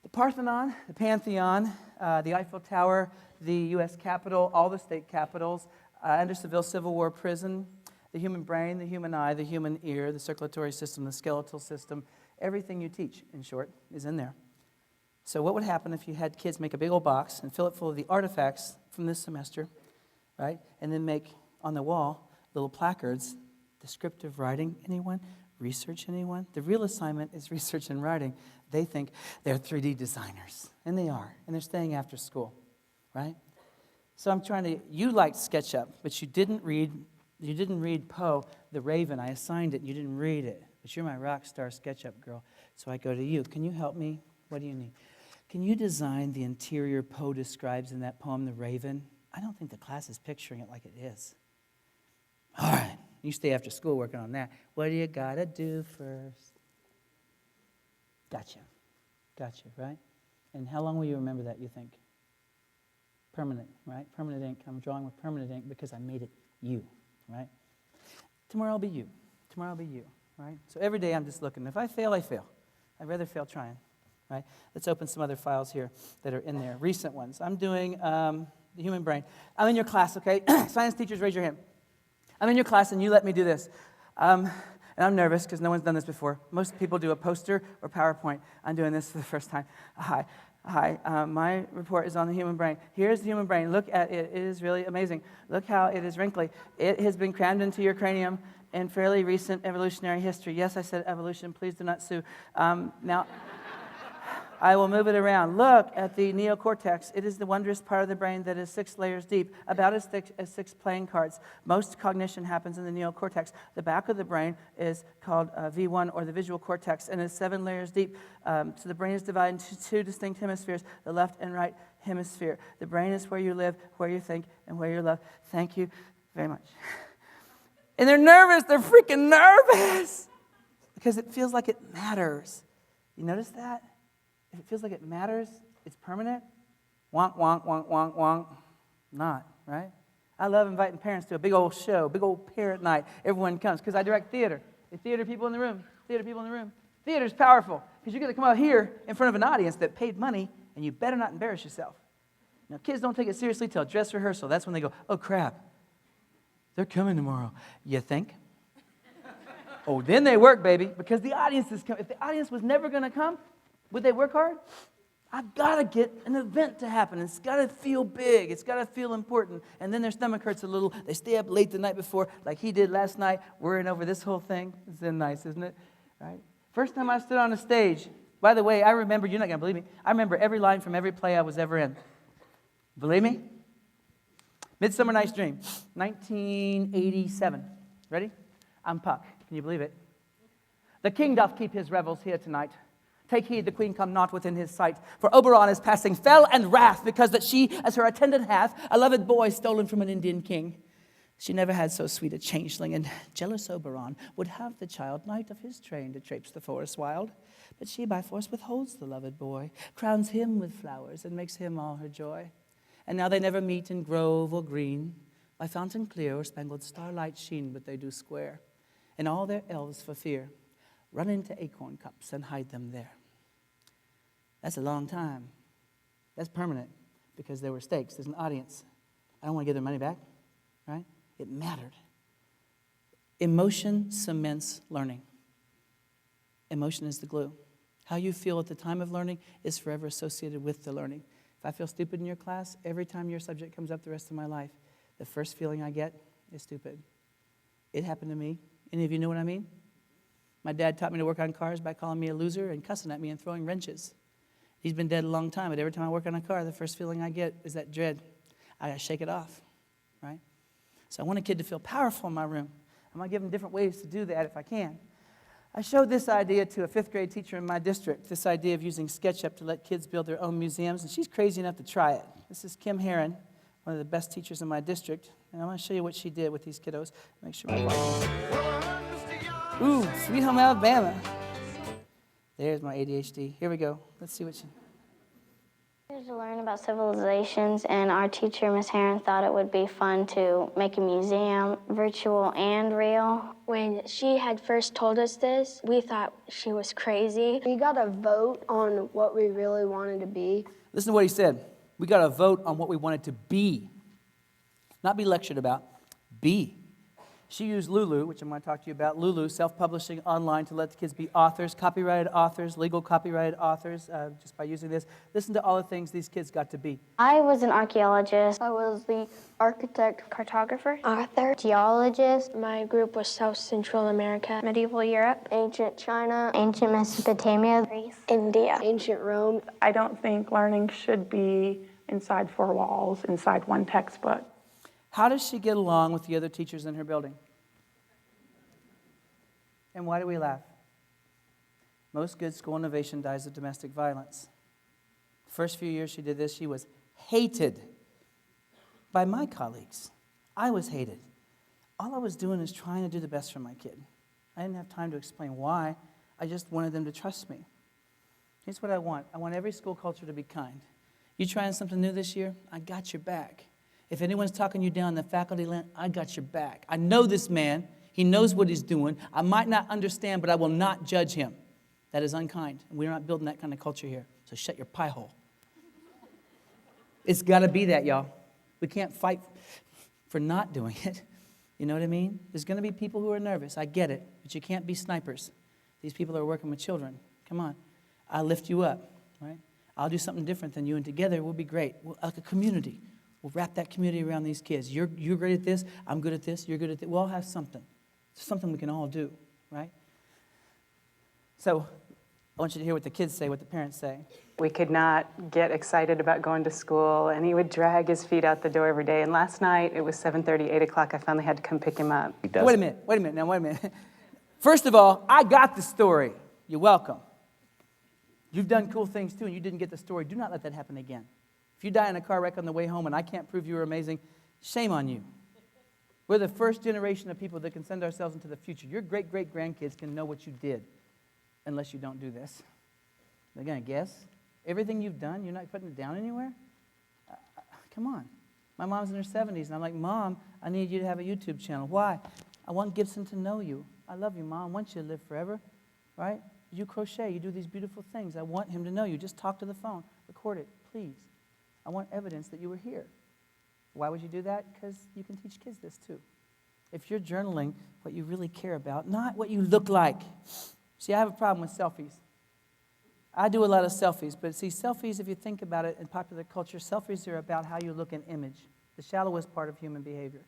The Parthenon, the Pantheon, the Eiffel Tower, the U.S. Capitol, all the state capitals, Andersonville Civil War prison, the human brain, the human eye, the human ear, the circulatory system, the skeletal system. Everything you teach, in short, is in there. So what would happen if you had kids make a big old box and fill it full of the artifacts from this semester, right? And then make, on the wall, little placards, descriptive writing, anyone? Research, anyone? The real assignment is research and writing. They think they're 3D designers, and they are, and they're staying after school, right? So you liked SketchUp, but you didn't read Poe, the Raven. I assigned it, and you didn't read it, but you're my rock star SketchUp girl, so I go to you. Can you help me? What do you need? Can you design the interior Poe describes in that poem, The Raven? I don't think the class is picturing it like it is. All right, you stay after school working on that. What do you got to do first? Gotcha, right? And how long will you remember that, you think? Permanent, right? Permanent ink. I'm drawing with permanent ink because I made it you, right? Tomorrow I'll be you, right? So every day I'm just looking. If I fail, I fail. I'd rather fail trying. Right? Let's open some other files here that are in there, recent ones. I'm doing the human brain. I'm in your class, okay? Science teachers, raise your hand. I'm in your class, and you let me do this. And I'm nervous because no one's done this before. Most people do a poster or PowerPoint. I'm doing this for the first time. Hi. My report is on the human brain. Here's the human brain. Look at it. It is really amazing. Look how it is wrinkly. It has been crammed into your cranium in fairly recent evolutionary history. Yes, I said evolution. Please do not sue. Now, I will move it around. Look at the neocortex. It is the wondrous part of the brain that is 6 layers deep, about as thick as 6 playing cards. Most cognition happens in the neocortex. The back of the brain is called V1, or the visual cortex, and is 7 layers deep. So the brain is divided into 2 distinct hemispheres, the left and right hemisphere. The brain is where you live, where you think, and where you love. Thank you very much. And they're nervous. They're freaking nervous because it feels like it matters. You notice that? If it feels like it matters, it's permanent. Wonk, wonk, wonk, wonk, wonk. Not, right? I love inviting parents to a big old show, big old parent night. Everyone comes because I direct theater. The theater people in the room. Theater's powerful because you get to come out here in front of an audience that paid money, and you better not embarrass yourself. Now, kids don't take it seriously till dress rehearsal. That's when they go, oh, crap. They're coming tomorrow. You think? Oh, then they work, baby, because the audience is coming. If the audience was never going to come, would they work hard? I've got to get an event to happen. It's got to feel big. It's got to feel important. And then their stomach hurts a little. They stay up late the night before, like he did last night, worrying over this whole thing. It's then nice, isn't it? Right? First time I stood on a stage. By the way, I remember, you're not going to believe me, I remember every line from every play I was ever in. Believe me? Midsummer Night's Dream, 1987. Ready? I'm Puck. Can you believe it? The king doth keep his revels here tonight. Take heed the queen come not within his sight. For Oberon is passing fell and wrath, because that she as her attendant hath a loved boy stolen from an Indian king. She never had so sweet a changeling, and jealous Oberon would have the child knight of his train to traipse the forest wild. But she by force withholds the loved boy, crowns him with flowers, and makes him all her joy. And now they never meet in grove or green, by fountain clear or spangled starlight sheen, but they do square. And all their elves for fear run into acorn cups and hide them there. That's a long time. That's permanent because there were stakes. There's an audience. I don't want to give their money back, right? It mattered. Emotion cements learning. Emotion is the glue. How you feel at the time of learning is forever associated with the learning. If I feel stupid in your class, every time your subject comes up the rest of my life, the first feeling I get is stupid. It happened to me. Any of you know what I mean? My dad taught me to work on cars by calling me a loser and cussing at me and throwing wrenches. He's been dead a long time, but every time I work on a car, the first feeling I get is that dread. I got to shake it off, right? So I want a kid to feel powerful in my room. I'm going to give him different ways to do that if I can. I showed this idea to a 5th grade teacher in my district, this idea of using Sketchup to let kids build their own museums, and she's crazy enough to try it. This is Kim Herron, one of the best teachers in my district, and I want to show you what she did with these kiddos. Make sure my volume. Ooh, Sweet Home Alabama. There's my ADHD. Here we go. Let's see what she... To learn about civilizations, and our teacher, Miss Herron, thought it would be fun to make a museum, virtual and real. When she had first told us this, we thought she was crazy. We got to vote on what we really wanted to be. Listen to what he said. We got to vote on what we wanted to be. Not be lectured about, be. She used Lulu, which I'm going to talk to you about. Lulu, self-publishing online to let the kids be authors, copyrighted authors, legal copyrighted authors, just by using this. Listen to all the things these kids got to be. I was an archaeologist. I was the architect, Cartographer, author, geologist, my group was South Central America, medieval Europe, ancient China, ancient Mesopotamia, Greece, India. ancient Rome. I don't think learning should be inside 4 walls, inside one textbook. How does she get along with the other teachers in her building? And why do we laugh? Most good school innovation dies of domestic violence. The first few years she did this, she was hated by my colleagues. I was hated. All I was doing is trying to do the best for my kid. I didn't have time to explain why. I just wanted them to trust me. Here's what I want. I want every school culture to be kind. You trying something new this year? I got your back. If anyone's talking you down in the faculty land, I got your back. I know this man. He knows what he's doing. I might not understand, but I will not judge him. That is unkind. And we're not building that kind of culture here. So shut your pie hole. It's got to be that, y'all. We can't fight for not doing it. You know what I mean? There's going to be people who are nervous. I get it. But you can't be snipers. These people are working with children. Come on. I'll lift you up, right? I'll do something different than you, and together we'll be great. Like a community. We'll wrap that community around these kids. You're great at this. I'm good at this. You're good at this. We'll all have something. It's something we can all do, right? So I want you to hear what the kids say, what the parents say. We could not get excited about going to school, and he would drag his feet out the door every day. And last night, it was 7:30, 8 o'clock. I finally had to come pick him up. Wait a minute. First of all, I got the story. You're welcome. You've done cool things too, and you didn't get the story. Do not let that happen again. If you die in a car wreck on the way home and I can't prove you were amazing, shame on you. We're the first generation of people that can send ourselves into the future. Your great-great-grandkids can know what you did unless you don't do this. They're going to guess. Everything you've done, you're not putting it down anywhere? Come on. My mom's in her 70s, and I'm like, Mom, I need you to have a YouTube channel. Why? I want Gibson to know you. I love you, Mom. I want you to live forever, right? You crochet. You do these beautiful things. I want him to know you. Just talk to the phone. Record it, please. I want evidence that you were here. Why would you do that? Because you can teach kids this too. If you're journaling what you really care about, not what you look like. See, I have a problem with selfies. I do a lot of selfies, but see, selfies, if you think about it in popular culture, selfies are about how you look in image, the shallowest part of human behavior.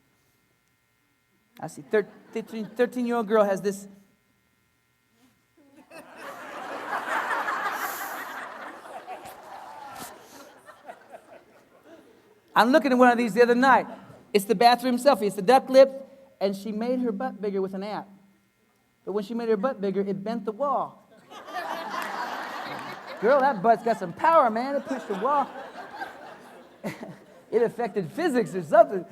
I see 13-year-old girl has this. I'm looking at one of these the other night. It's the bathroom selfie. It's the duck lip, and she made her butt bigger with an app. But when she made her butt bigger, it bent the wall. Girl, that butt's got some power, man. It pushed the wall. It affected physics or something.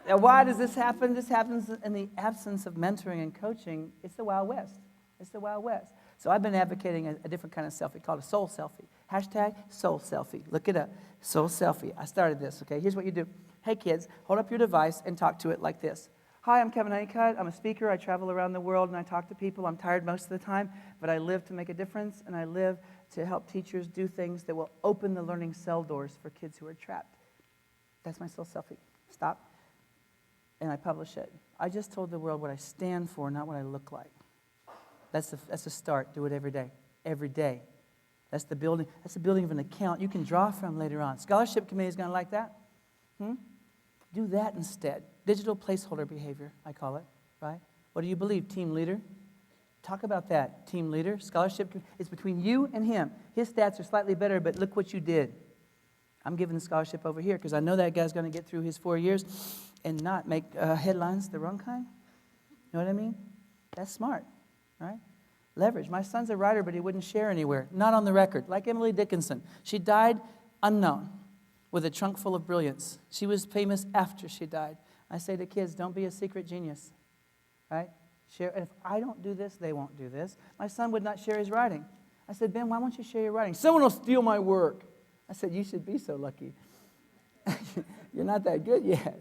Now, why does this happen? This happens in the absence of mentoring and coaching. It's the Wild West. It's the Wild West. So I've been advocating a different kind of selfie called a soul selfie. Hashtag soul selfie. Look it up. Soul selfie. I started this, okay? Here's what you do. Hey, kids, hold up your device and talk to it like this. Hi, I'm Kevin Honeycutt. I'm a speaker. I travel around the world and I talk to people. I'm tired most of the time, but I live to make a difference, and I live to help teachers do things that will open the learning cell doors for kids who are trapped. That's my soul selfie. Stop. And I publish it. I just told the world what I stand for, not what I look like. That's a start. Do it every day. Every day. That's the building. That's the building of an account you can draw from later on. Scholarship committee is going to like that. Do that instead. Digital placeholder behavior, I call it, right? What do you believe, team leader? Talk about that, team leader. Scholarship, it's between you and him. His stats are slightly better, but look what you did. I'm giving the scholarship over here because I know that guy's going to get through his 4 years and not make headlines the wrong kind. You know what I mean? That's smart, right? Leverage. My son's a writer, but he wouldn't share anywhere. Not on the record. Like Emily Dickinson. She died unknown with a trunk full of brilliance. She was famous after she died. I say to kids, don't be a secret genius, right? Share. And if I don't do this, they won't do this. My son would not share his writing. I said, Ben, why won't you share your writing? Someone will steal my work. I said, you should be so lucky. You're not that good yet.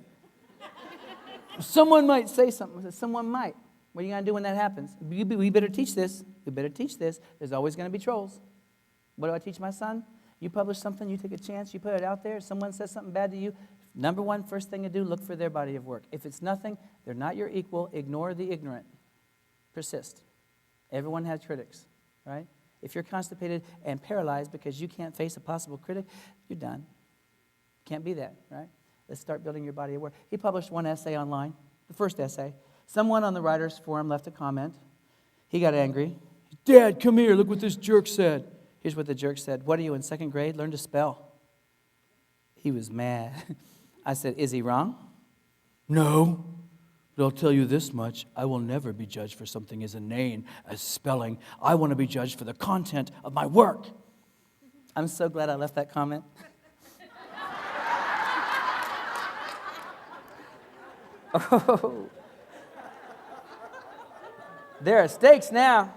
Someone might say something. I said, someone might. What are you going to do when that happens? We better teach this. We better teach this. There's always going to be trolls. What do I teach my son? You publish something, you take a chance, you put it out there. Someone says something bad to you. Number one, first thing to do, look for their body of work. If it's nothing, they're not your equal. Ignore the ignorant. Persist. Everyone has critics, right? If you're constipated and paralyzed because you can't face a possible critic, you're done. Can't be that, right? Let's start building your body of work. He published one essay online, the first essay. Someone on the writers' forum left a comment. He got angry. Dad, come here. Look what this jerk said. Here's what the jerk said. What are you, in second grade? Learn to spell. He was mad. I said, is he wrong? No. But I'll tell you this much. I will never be judged for something as inane as spelling. I want to be judged for the content of my work. I'm so glad I left that comment. Oh. There are stakes now.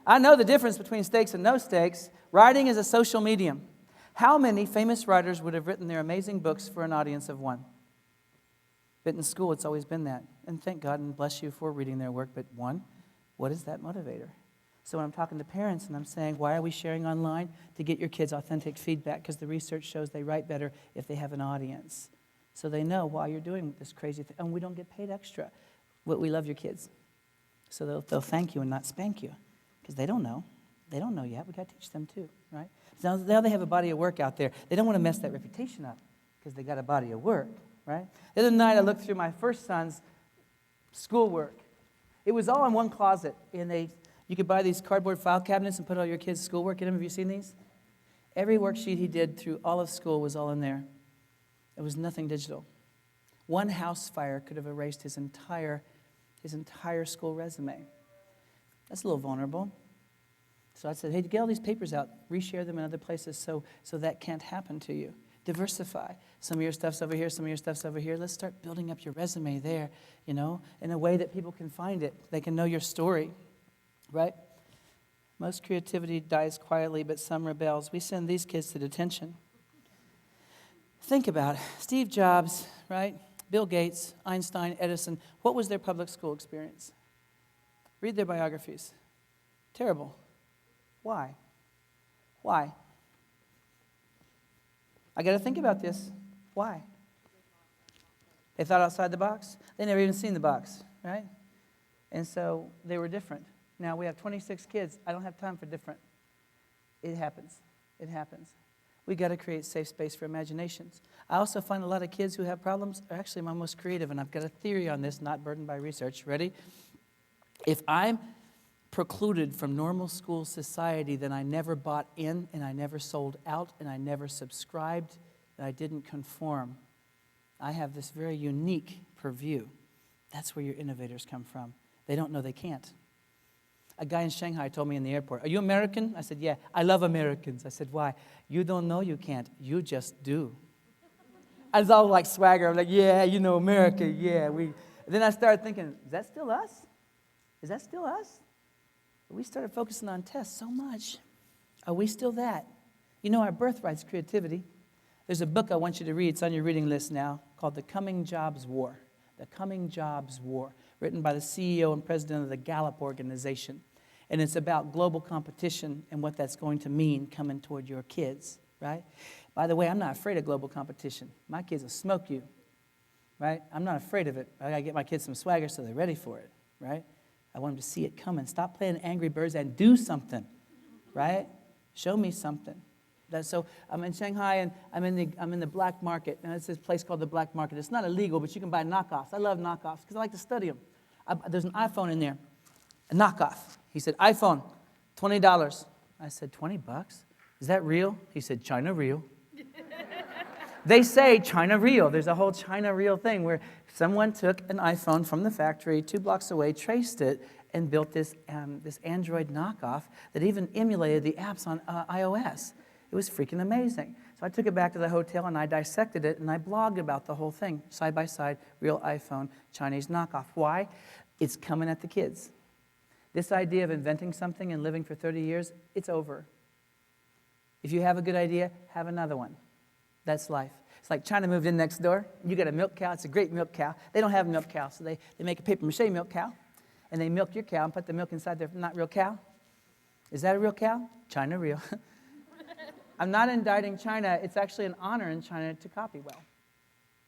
I know the difference between stakes and no stakes. Writing is a social medium. How many famous writers would have written their amazing books for an audience of one? But in school, it's always been that. And thank God and bless you for reading their work. But one, what is that motivator? So when I'm talking to parents and I'm saying, why are we sharing online? To get your kids authentic feedback, because the research shows they write better if they have an audience. So they know why you're doing this crazy thing. And we don't get paid extra. We love your kids. So they'll thank you and not spank you, because they don't know. They don't know yet. We got to teach them too, right? So now they have a body of work out there. They don't want to mess that reputation up because they got a body of work, right? The other night I looked through my first son's schoolwork. It was all in one closet. You could buy these cardboard file cabinets and put all your kids' schoolwork in them. Have you seen these? Every worksheet he did through all of school was all in there. It was nothing digital. One house fire could have erased his entire school resume. That's a little vulnerable. So I said, hey, get all these papers out, reshare them in other places so that can't happen to you. Diversify. Some of your stuff's over here, some of your stuff's over here. Let's start building up your resume there, in a way that people can find it. They can know your story, right? Most creativity dies quietly, but some rebels. We send these kids to detention. Think about it. Steve Jobs, right? Bill Gates, Einstein, Edison. What was their public school experience? Read their biographies. Terrible. Why? Why? I got to think about this. Why? They thought outside the box. They never even seen the box, right? And so they were different. Now we have 26 kids. I don't have time for different. It happens. It happens. We got to create safe space for imaginations. I also find a lot of kids who have problems are actually my most creative, and I've got a theory on this, not burdened by research. Ready? If I'm precluded from normal school society, then I never bought in, and I never sold out, and I never subscribed, and I didn't conform. I have this very unique purview. That's where your innovators come from. They don't know they can't. A guy in Shanghai told me in the airport, are you American? I said, yeah. I love Americans. I said, why? You don't know you can't. You just do. I was all like swagger. I'm like, yeah, America, yeah. Then I started thinking, is that still us? Is that still us? We started focusing on tests so much. Are we still that? Our birthright's creativity. There's a book I want you to read. It's on your reading list now, called The Coming Jobs War. The Coming Jobs War, written by the CEO and president of the Gallup organization. And it's about global competition and what that's going to mean coming toward your kids, right? By the way, I'm not afraid of global competition. My kids will smoke you, right? I'm not afraid of it. I got to get my kids some swagger so they're ready for it, right? I want them to see it coming. Stop playing Angry Birds and do something, right? Show me something. So I'm in Shanghai, and I'm in the black market. And it's this place called the black market. It's not illegal, but you can buy knockoffs. I love knockoffs because I like to study them. There's an iPhone in there, a knockoff. He said, iPhone, $20. I said, $20? Is that real? He said, China real. They say China real. There's a whole China real thing where someone took an iPhone from the factory 2 blocks away, traced it, and built this Android knockoff that even emulated the apps on iOS. It was freaking amazing. So I took it back to the hotel and I dissected it and I blogged about the whole thing, side by side, real iPhone, Chinese knockoff. Why? It's coming at the kids. This idea of inventing something and living for 30 years, it's over. If you have a good idea, have another one. That's life. It's like China moved in next door. You got a milk cow. It's a great milk cow. They don't have a milk cow, so they make a papier-mâché milk cow, and they milk your cow and put the milk inside their not real cow. Is that a real cow? China real. I'm not indicting China. It's actually an honor in China to copy well.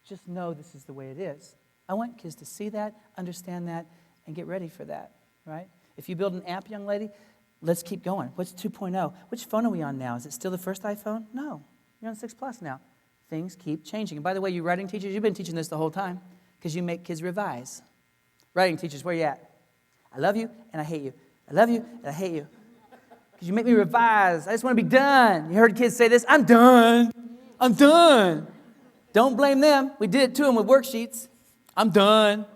Just know this is the way it is. I want kids to see that, understand that, and get ready for that, right? If you build an app, young lady, let's keep going. What's 2.0? Which phone are we on now? Is it still the first iPhone? No. You're on 6 Plus now. Things keep changing. And by the way, you writing teachers, you've been teaching this the whole time because you make kids revise. Writing teachers, where you at? I love you and I hate you. I love you and I hate you. Because you make me revise. I just want to be done. You heard kids say this, I'm done. I'm done. Don't blame them. We did it to them with worksheets. I'm done.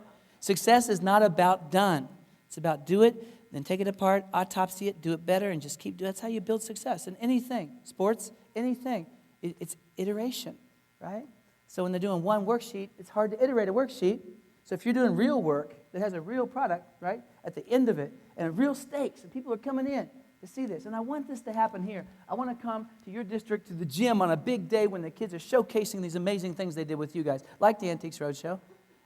Success is not about done. It's about do it, then take it apart, autopsy it, do it better, and just keep doing it. That's how you build success in anything. Sports, anything. It's iteration, right? So when they're doing one worksheet, it's hard to iterate a worksheet. So if you're doing real work that has a real product, right, at the end of it, and real stakes, and people are coming in to see this. And I want this to happen here. I want to come to your district, to the gym on a big day when the kids are showcasing these amazing things they did with you guys, like the Antiques Roadshow,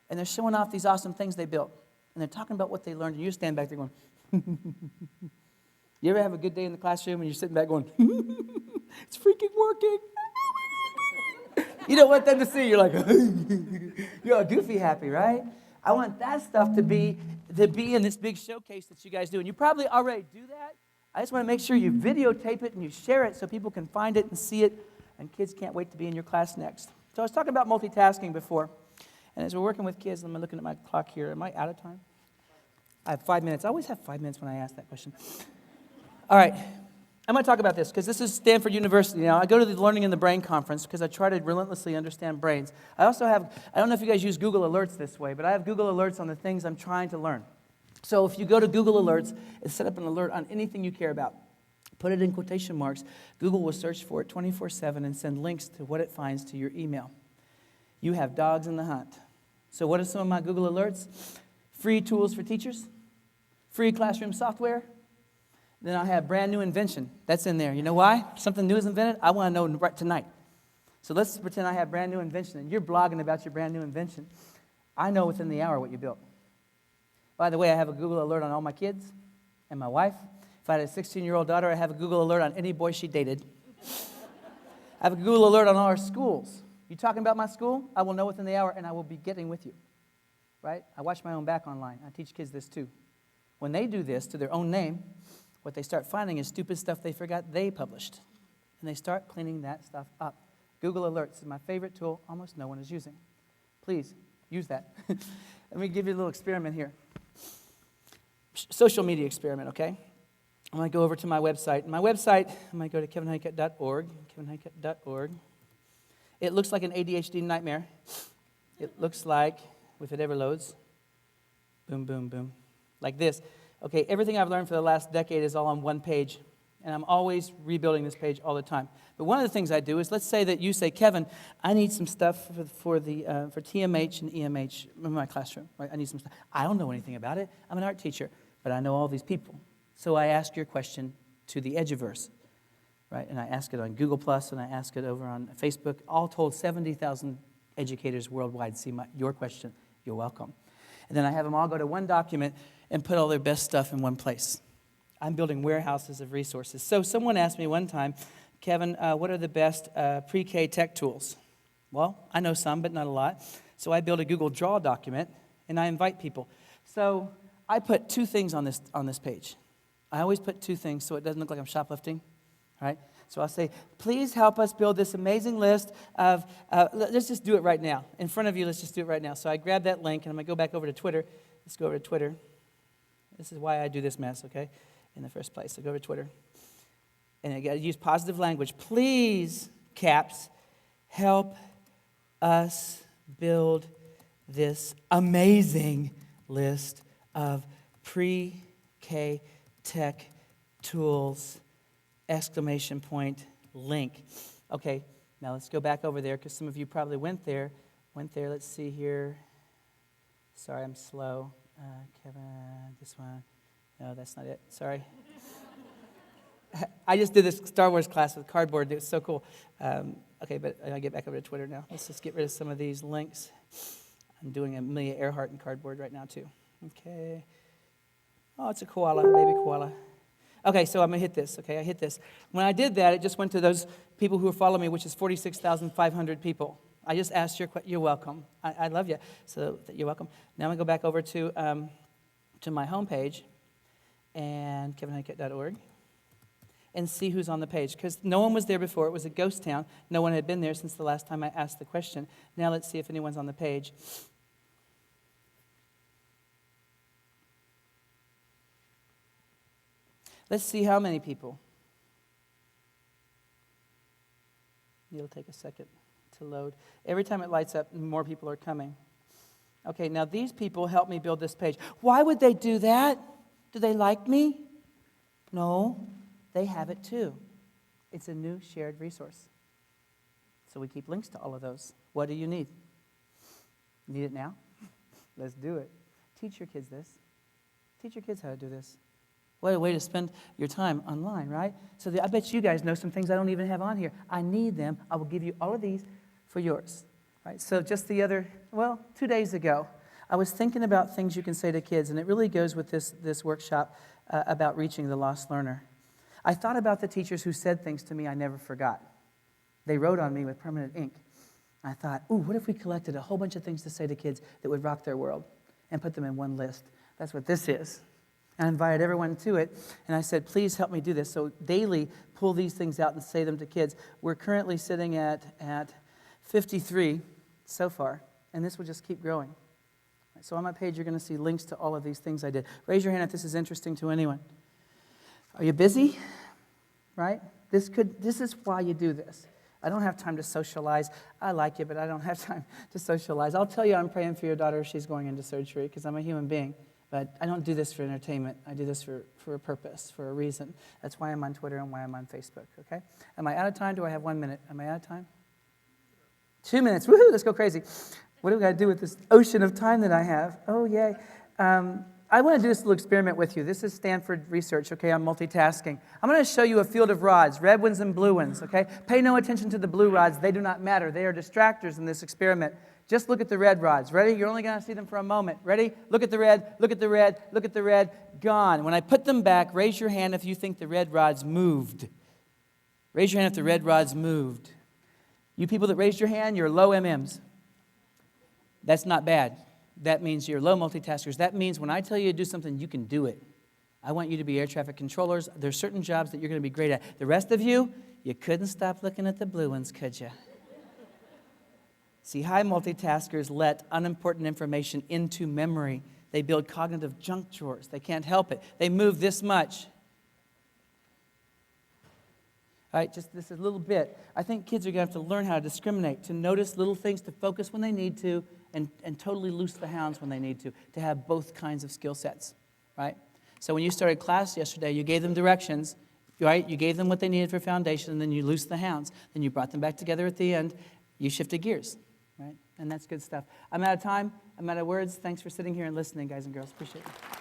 and they're showing off these awesome things they built. And they're talking about what they learned, and you stand back there going, You ever have a good day in the classroom and you're sitting back going, it's freaking working? You don't want them to see. You're like, you're all goofy happy, right? I want that stuff to be in this big showcase that you guys do. And you probably already do that. I just want to make sure you videotape it and you share it so people can find it and see it. And kids can't wait to be in your class next. So I was talking about multitasking before. And as we're working with kids, I'm looking at my clock here. Am I out of time? I have 5 minutes. I always have 5 minutes when I ask that question. All right. I'm going to talk about this because this is Stanford University now. I go to the Learning in the Brain conference because I try to relentlessly understand brains. I also have, I don't know if you guys use Google Alerts this way, but I have Google Alerts on the things I'm trying to learn. So if you go to Google Alerts and set up an alert on anything you care about, put it in quotation marks, Google will search for it 24/7 and send links to what it finds to your email. You have dogs in the hunt. So what are some of my Google Alerts? Free tools for teachers, free classroom software. Then I have brand new invention. That's in there. You know why? Something new is invented. I want to know right tonight. So let's pretend I have brand new invention, and you're blogging about your brand new invention. I know within the hour what you built. By the way, I have a Google alert on all my kids and my wife. If I had a 16-year-old daughter, I have a Google alert on any boy she dated. I have a Google alert on all our schools. You talking about my school? I will know within the hour, and I will be getting with you. Right? I watch my own back online. I teach kids this too. When they do this to their own name, what they start finding is stupid stuff they forgot they published. And they start cleaning that stuff up. Google Alerts is my favorite tool almost no one is using. Please, use that. Let me give you a little experiment here. Social media experiment, okay? I'm going to go over to my website. My website, I'm going to go to kevinhoneycutt.org. kevinhoneycutt.org. It looks like an ADHD nightmare. It looks like, if it ever loads, boom, boom, boom, like this. Okay, everything I've learned for the last decade is all on one page, and I'm always rebuilding this page all the time. But one of the things I do is, let's say that you say, Kevin, I need some stuff for TMH and EMH in my classroom. Right? I need some stuff. I don't know anything about it. I'm an art teacher, but I know all these people. So I ask your question to the Eduverse, right? And I ask it on Google+, and I ask it over on Facebook. All told, 70,000 educators worldwide see your question. You're welcome. And then I have them all go to one document and put all their best stuff in one place. I'm building warehouses of resources. So someone asked me one time, Kevin, what are the best pre-K tech tools? Well, I know some, but not a lot. So I build a Google Draw document, and I invite people. So I put two things on this page. I always put two things so it doesn't look like I'm shoplifting, right? So I'll say, please help us build this amazing list of, let's just do it right now. In front of you, let's just do it right now. So I grab that link, and I'm going to go back over to Twitter. Let's go over to Twitter. This is why I do this mess, okay, in the first place. So go over to Twitter. And I got to use positive language. Please, caps, help us build this amazing list of pre-K tech tools, exclamation point, link. Okay, now let's go back over there because some of you probably went there. Let's see here. Sorry, I'm slow. Kevin, this one. No, that's not it. Sorry. I just did this Star Wars class with cardboard. It was so cool. Okay, but I get back over to Twitter now. Let's just get rid of some of these links. I'm doing Amelia Earhart in cardboard right now, too. Okay. Oh, it's a koala, baby koala. Okay, so I'm going to hit this. Okay, I hit this. When I did that, it just went to those people who are following me, which is 46,500 people. I just asked you're welcome. I love you, so you're welcome. Now I'm going to go back over to my homepage, and kevinhoneycutt.org, and see who's on the page, because no one was there before. It was a ghost town. No one had been there since the last time I asked the question. Now let's see if anyone's on the page. Let's see how many people. It'll take a second to load. Every time it lights up, more people are coming. Okay, now these people helped me build this page. Why would they do that? Do they like me? No, they have it too. It's a new shared resource. So we keep links to all of those. What do you need? Need it now? Let's do it. Teach your kids this. Teach your kids how to do this. What a way to spend your time online, right? So I bet you guys know some things I don't even have on here. I need them. I will give you all of these for yours, right? So just 2 days ago, I was thinking about things you can say to kids, and it really goes with this workshop about reaching the lost learner. I thought about the teachers who said things to me I never forgot. They wrote on me with permanent ink. I thought, ooh, what if we collected a whole bunch of things to say to kids that would rock their world and put them in one list? That's what this is. And I invited everyone to it, and I said, please help me do this. So daily, pull these things out and say them to kids. We're currently sitting at 53 so far, and this will just keep growing. So on my page, you're going to see links to all of these things I did. Raise your hand if this is interesting to anyone. Are you busy? Right? This is why you do this. I don't have time to socialize. I like you, but I don't have time to socialize. I'll tell you I'm praying for your daughter if she's going into surgery because I'm a human being. But I don't do this for entertainment. I do this for a purpose, for a reason. That's why I'm on Twitter and why I'm on Facebook, okay? Am I out of time? Do I have 1 minute? Am I out of time? 2 minutes. Woohoo, let's go crazy. What do we got to do with this ocean of time that I have? Oh, yay. I want to do this little experiment with you. This is Stanford research, okay, on multitasking. I'm going to show you a field of rods, red ones and blue ones, okay? Pay no attention to the blue rods. They do not matter. They are distractors in this experiment. Just look at the red rods. Ready? You're only going to see them for a moment. Ready? Look at the red, look at the red, look at the red. Gone. When I put them back, raise your hand if you think the red rods moved. Raise your hand if the red rods moved. You people that raised your hand, you're low MMs. That's not bad. That means you're low multitaskers. That means when I tell you to do something, you can do it. I want you to be air traffic controllers. There's certain jobs that you're going to be great at. The rest of you, you couldn't stop looking at the blue ones, could you? See, high multitaskers let unimportant information into memory. They build cognitive junk drawers. They can't help it. They move this much. All right, just this is a little bit. I think kids are going to have to learn how to discriminate, to notice little things, to focus when they need to, and totally loose the hounds when they need to have both kinds of skill sets, right? So when you started class yesterday, you gave them directions, right? You gave them what they needed for foundation, and then you loosed the hounds. Then you brought them back together at the end. You shifted gears, right? And that's good stuff. I'm out of time. I'm out of words. Thanks for sitting here and listening, guys and girls. Appreciate it.